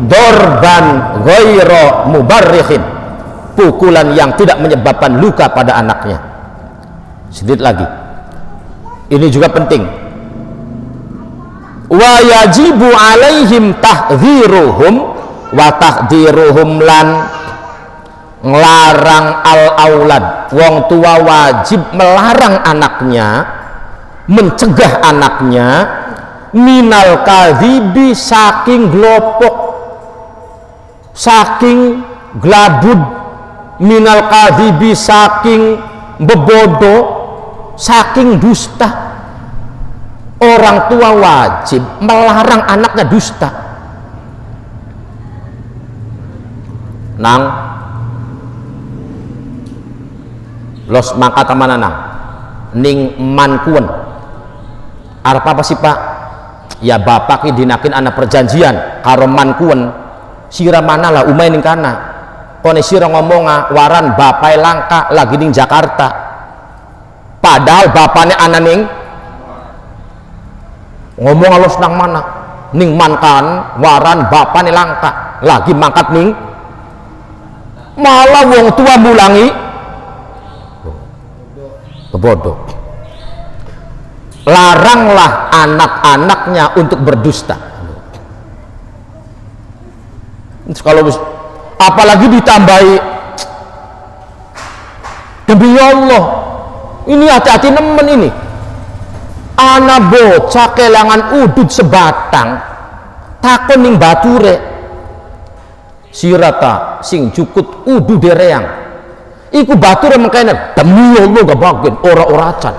dorban ghairu mubarrihin, pukulan yang tidak menyebabkan luka pada anaknya. Sedikit lagi, ini juga penting. Wa yajibu alaihim tahdhiruhum wa tahdiruhum, lan ngelarang al-aulad. Wong tua wajib melarang anaknya, mencegah anaknya minal kadhibi, saking glopok, saking glabud, minal kadhibi, saking bebodo, saking dusta. Orang tua wajib melarang anaknya dusta. Nang los mangkat mana nang ning mankuan arep apa sih Pak? Ya bapak ki dinakin anak perjanjian karo mankuan sira mana lah umay ning kana kone sira ngomonga waran bapai langka lagi ning Jakarta padahal bapaknya anak ning ngomong los nang mana ning mankan waran bapaknya langka lagi mangkat ning malah wong tua mulangi bodoh. Laranglah anak-anaknya untuk berdusta. Kalau apalagi ditambahi demi Allah, ini hati-hati nemen ini. Anak bocah kelangan udut sebatang, takon ning bature, sirata sing cukut udu dereang. Iku bature mengkene demi Allah gak bagian ora-oracan.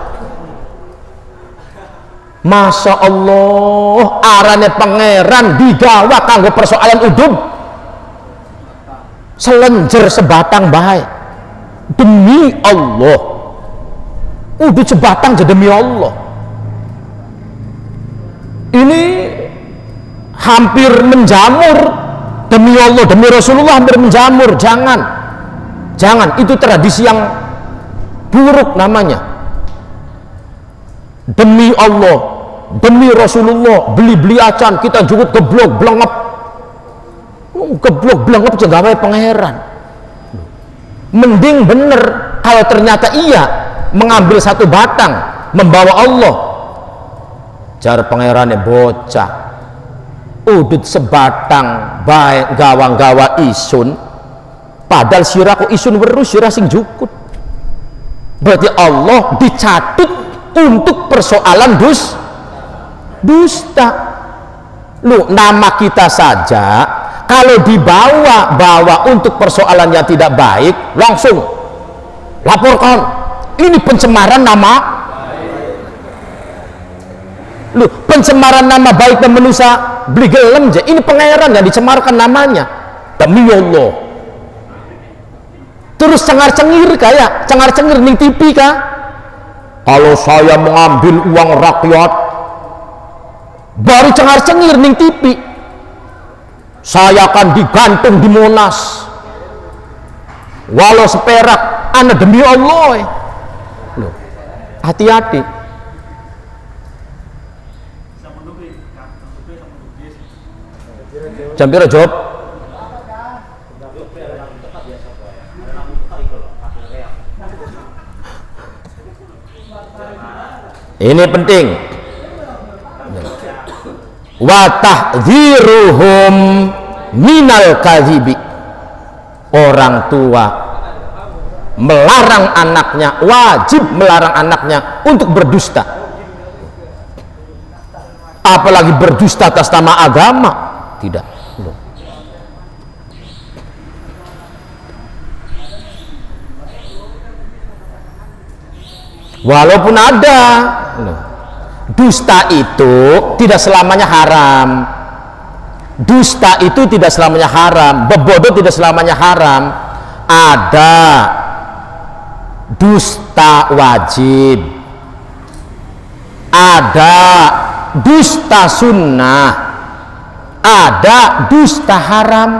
Masya Allah arane pangeran digawa kanggo persoalan udud selenjer sebatang baik demi Allah udud sebatang jadi demi Allah ini hampir menjamur demi Allah demi Rasulullah hampir menjamur jangan itu tradisi yang buruk namanya demi Allah demi Rasulullah beli acan kita jukut geblok blengep jenggawe pangeran mending bener kalau ternyata iya mengambil satu batang membawa Allah jar pangerannya bocah udut sebatang baik gawang-gawa isun padahal siraku isun weru sirah sing jukut berarti Allah dicatut untuk persoalan dusta. Lu nama kita saja kalau dibawa untuk persoalan yang tidak baik langsung laporkan ini pencemaran nama lu pencemaran nama baik dan manusia beli gelem je ini pangeran yang dicemarkan namanya demi Allah terus cengar-cengir kayak cengar-cengir ning TV kah kalau saya mengambil uang rakyat baru cengar-cengir ning TV saya akan digantung di Monas walau seperak anak demi Allah loh hati-hati jam pira jawab ini penting wa tahdziruhum minal kadhibi orang tua melarang anaknya wajib melarang anaknya untuk berdusta apalagi berdusta atas nama agama tidak walaupun ada dusta itu tidak selamanya haram dusta itu tidak selamanya haram bebodoh tidak selamanya haram ada dusta wajib ada dusta sunnah ada dusta haram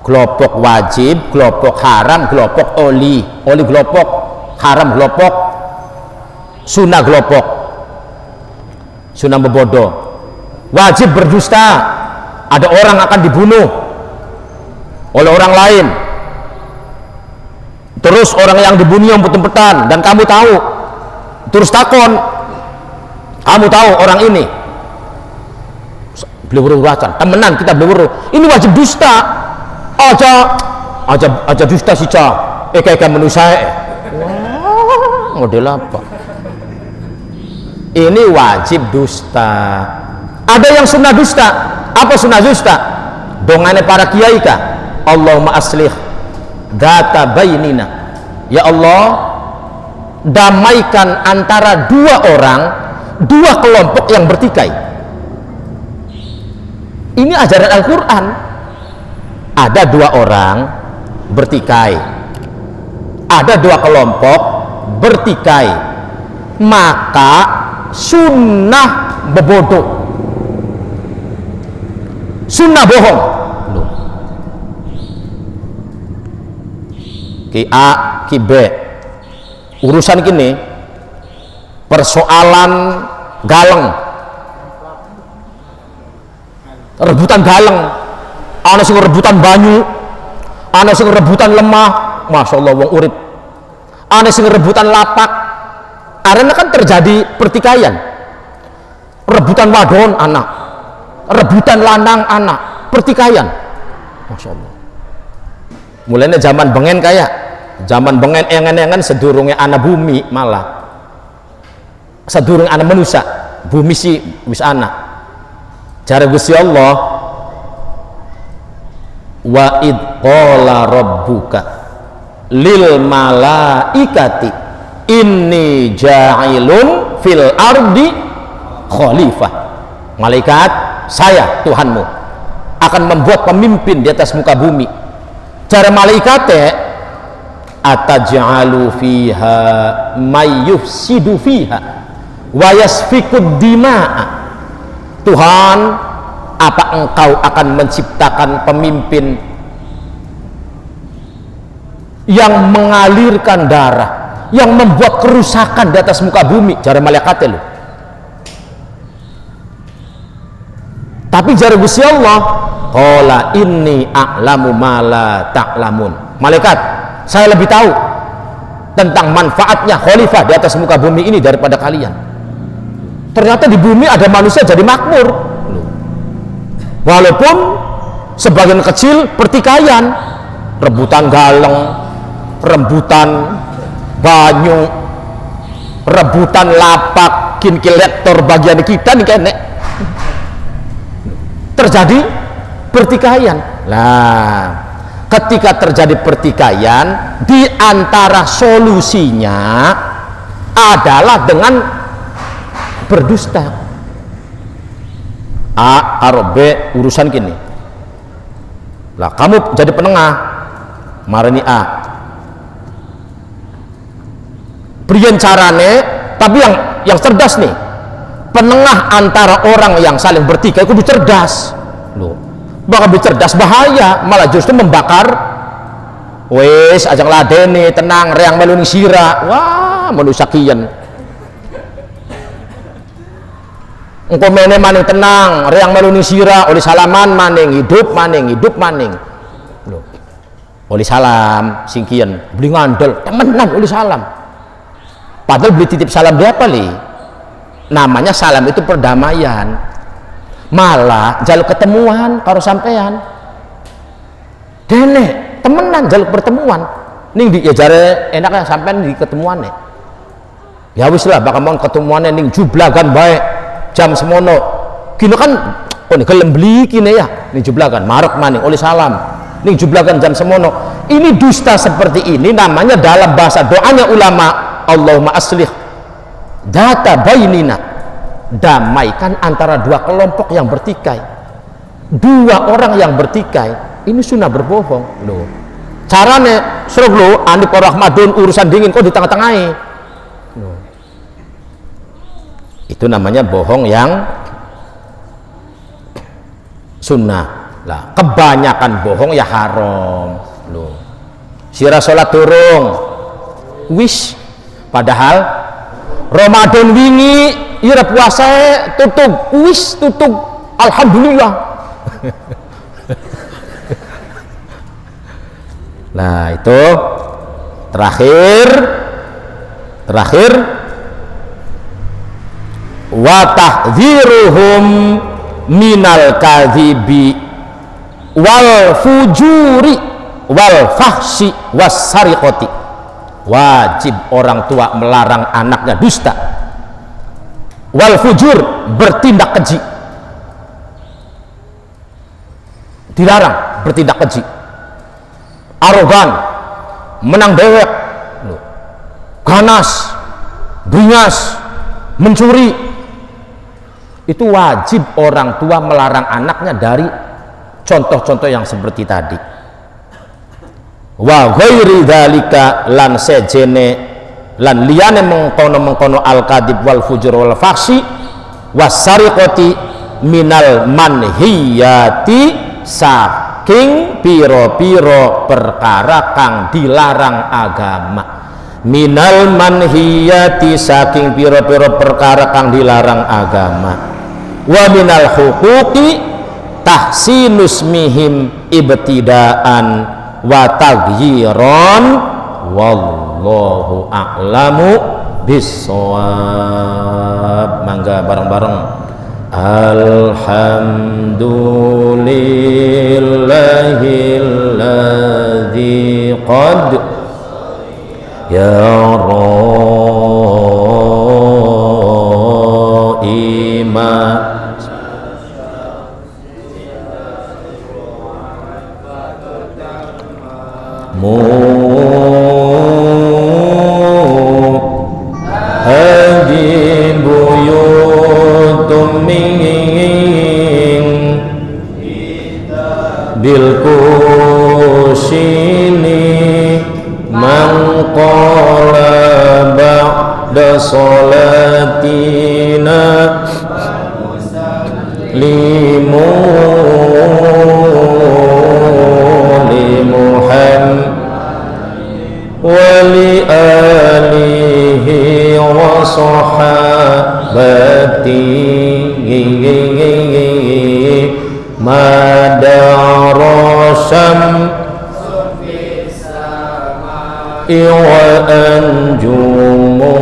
glopok wajib glopok haram glopok oli glopok haram glopok sunnah glopok sunnah bebodoh wajib berdusta ada orang akan dibunuh oleh orang lain terus orang yang dibunuh yang empet-empetan dan kamu tahu terus takon kamu tahu orang ini beli wacan temenan kita beli ini wajib dusta aja dusta sih kayak manusia model apa ini wajib dusta ada yang sunnah dusta apa sunnah dusta dongane para kiai kah Allahumma aslih data bainina ya Allah damaikan antara dua kelompok yang bertikai ini ajaran Al-Quran ada dua orang bertikai ada dua kelompok bertikai, maka sunnah bebodoh, sunnah bohong. Ki A, ki B, urusan gini, persoalan galeng, rebutan galeng, ana sing rebutan banyu, ana sing rebutan lemah, masya Allah wong urip, ana sing rebutan lapak. Karena kan terjadi pertikaian, rebutan wadon anak, rebutan lanang anak, pertikaian, masya Allah. Mulainya zaman bengen kayak zaman bengen engen-engen sedurunge ana bumi, malah sedurung ana manusia bumi si wis ana. Jare Gusti Allah, wa id qala rabbuka lil malaikati inni ja'ilun fil ardi khalifah. Malaikat, saya Tuhanmu akan membuat pemimpin di atas muka bumi. Cara malaikatnya, ataj'alu fiha may yufsidu fiha wa yasfikud dima'a. Tuhan, apa engkau akan menciptakan pemimpin yang mengalirkan darah, yang membuat kerusakan di atas muka bumi? Cara malaikatnya loh. Tapi jari Gusti Allah, qala inni a'lamu ma la ta'lamun. Malaikat, saya lebih tahu tentang manfaatnya khalifah di atas muka bumi ini daripada kalian. Ternyata di bumi ada manusia jadi makmur, walaupun sebagian kecil pertikaian, rebutan galeng, rebutan banyu, rebutan lapak, kinkilektor bagian kita nih kene, terjadi pertikaian. Nah, ketika terjadi pertikaian, di antara solusinya adalah dengan berdusta. A karo B urusan gini, lah kamu jadi penengah, marani A, priyen carane, tapi yang cerdas nih, penengah antara orang yang saling bertikai kudu cerdas loh. Bakal lebih cerdas bahaya, malah justru membakar. Wes ajang ladeni tenang reang melu ning sira, wah manusia kian engko mene maning tenang reang melu ning sira, oleh salaman maning hidup maning loh. Oleh salam singkian beli ngandel temenan oleh salam, padahal beli titip salam dia apa li? Namanya salam itu perdamaian, malah jaluk ketemuan karo sampean dene temenan jaluk pertemuan ning di ya jare enaknya sampean di ketemuan nih ya wis lah bakal mau ketemuannya ning jublagan baik jam semono gini kan, oh nih gelem beli kini ya ning jublagan marek maning oleh salam ning jublagan jam semono. Ini dusta seperti ini namanya dalam bahasa doanya ulama, Allahumma aslih data bainina, damaikan antara dua kelompok yang bertikai, dua orang yang bertikai. Ini sunnah berbohong loh. Caranya suruh lo anip rahmadun urusan dingin kok di tengah-tengahi loh. Itu namanya bohong yang sunnah lah. Kebanyakan bohong ya haram loh. Sira sholat turung wis, padahal Ramadan wingi ira puasa tutup wis tutup alhamdulillah. Nah itu terakhir wa tahdziruhum minal kadhibi wal fujuri wal fahsi was sariqati. Wajib orang tua melarang anaknya dusta, wal fujur bertindak keji, dilarang bertindak keji, arogan, menang dewek, ganas, beringas, mencuri. Itu wajib orang tua melarang anaknya dari contoh-contoh yang seperti tadi. wa ghairi dzalika lan sejene lan liyane mengkono al kadib wal fujur wal faksi wasariqati minal manhiyati saking piro-piro perkara kang dilarang agama. Minal manhiyati saking piro-piro perkara kang dilarang agama. Wa minal huquqi tahsinus mihim ibtidaan wa taghyiran wallahu a'lamu bissawab. Mangga bareng-bareng alhamdulillahilladzi qad ya raima bil kusini mangqala ba'da salatina limuham wali alihi wa sahabati madarasam wa anjumu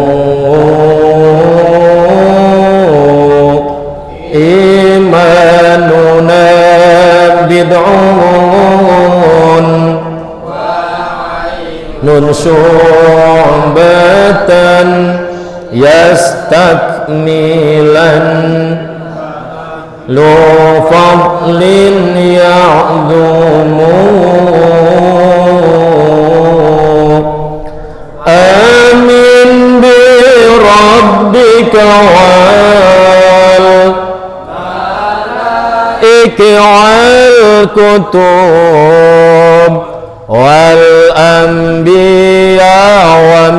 imanuna bid'un nun syu'batan yastakmilan lu fadlin ya'dumu amin bi rabbika wal ikwal kutub wal anbiya wa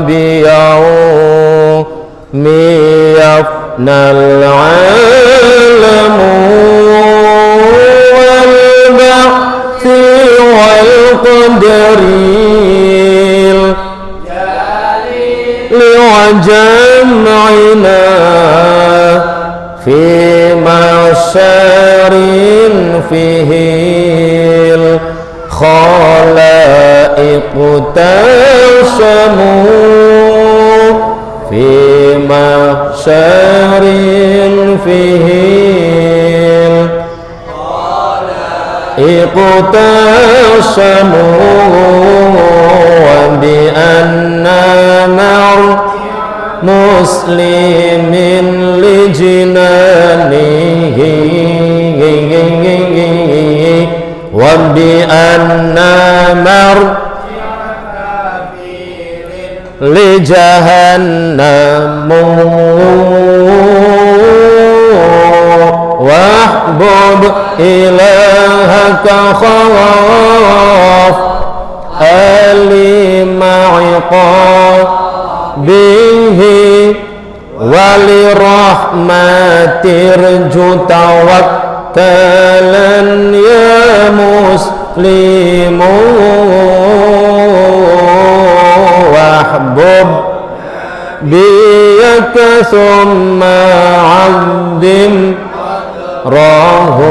miyafnal alamu wal ba'thi wal qadaril liwajam'ina fi masyarin fihil khalaiqu tasamu fi masyarin fihil iqtasamu wa bi anna mar muslimin li jinanihi wa bi anna mar li jahannamu wahbub ilahaka khawaf alima'iqabihi wali rahmatir jutawakkalan ya muslimu wahbub biyaka thumma abdim rahu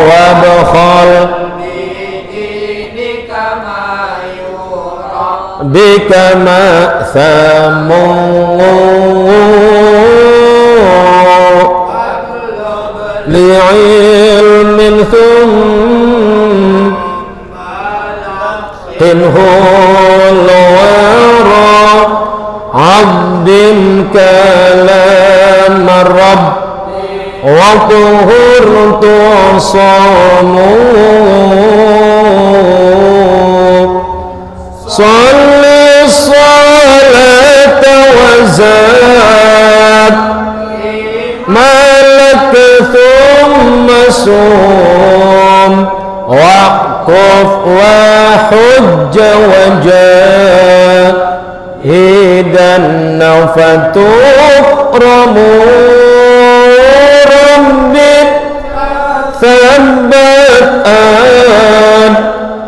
wabkhal bika ma'thamu li'ilmin thumma wara abdin kalam rabb wa tuhurtu asamu salli salata wa zad malak thumma sum wa قف وحج وجاهدا فتكرم ربي ثبت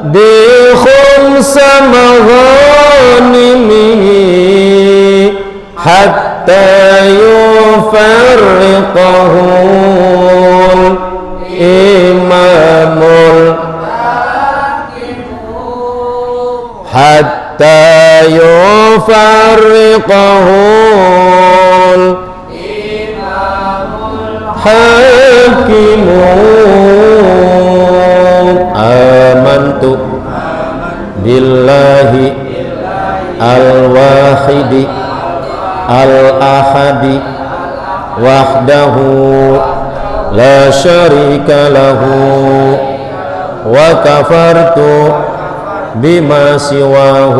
بخمس مغانمه حتى يفرقه الإمام حتى يفرقه الإمام الحاكم آمنت بالله الواحد الأحد وحده لا شريك له وكفرت بما سواه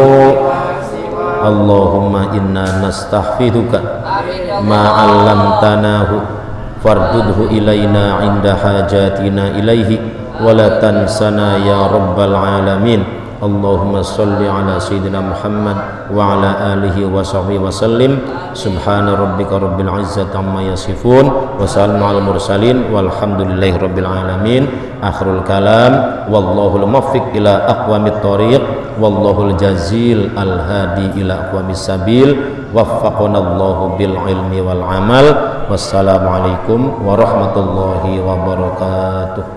اللهم إنا نستحفظك ما علمتناه فاردده إلينا عند حاجاتنا إليه ولا تنسنا يا رب العالمين اللهم صل على سيدنا محمد وعلى آله وصحبه وسلم سبحان ربك رب العزة عما يصفون وسلام على المرسلين والحمد لله رب العالمين آخر الكلام والله الموفق إلى أقوم الطريق والله الجزيل الهادي إلى أقوم السبيل وفقنا الله بالعلم والعمل والسلام عليكم ورحمة الله وبركاته.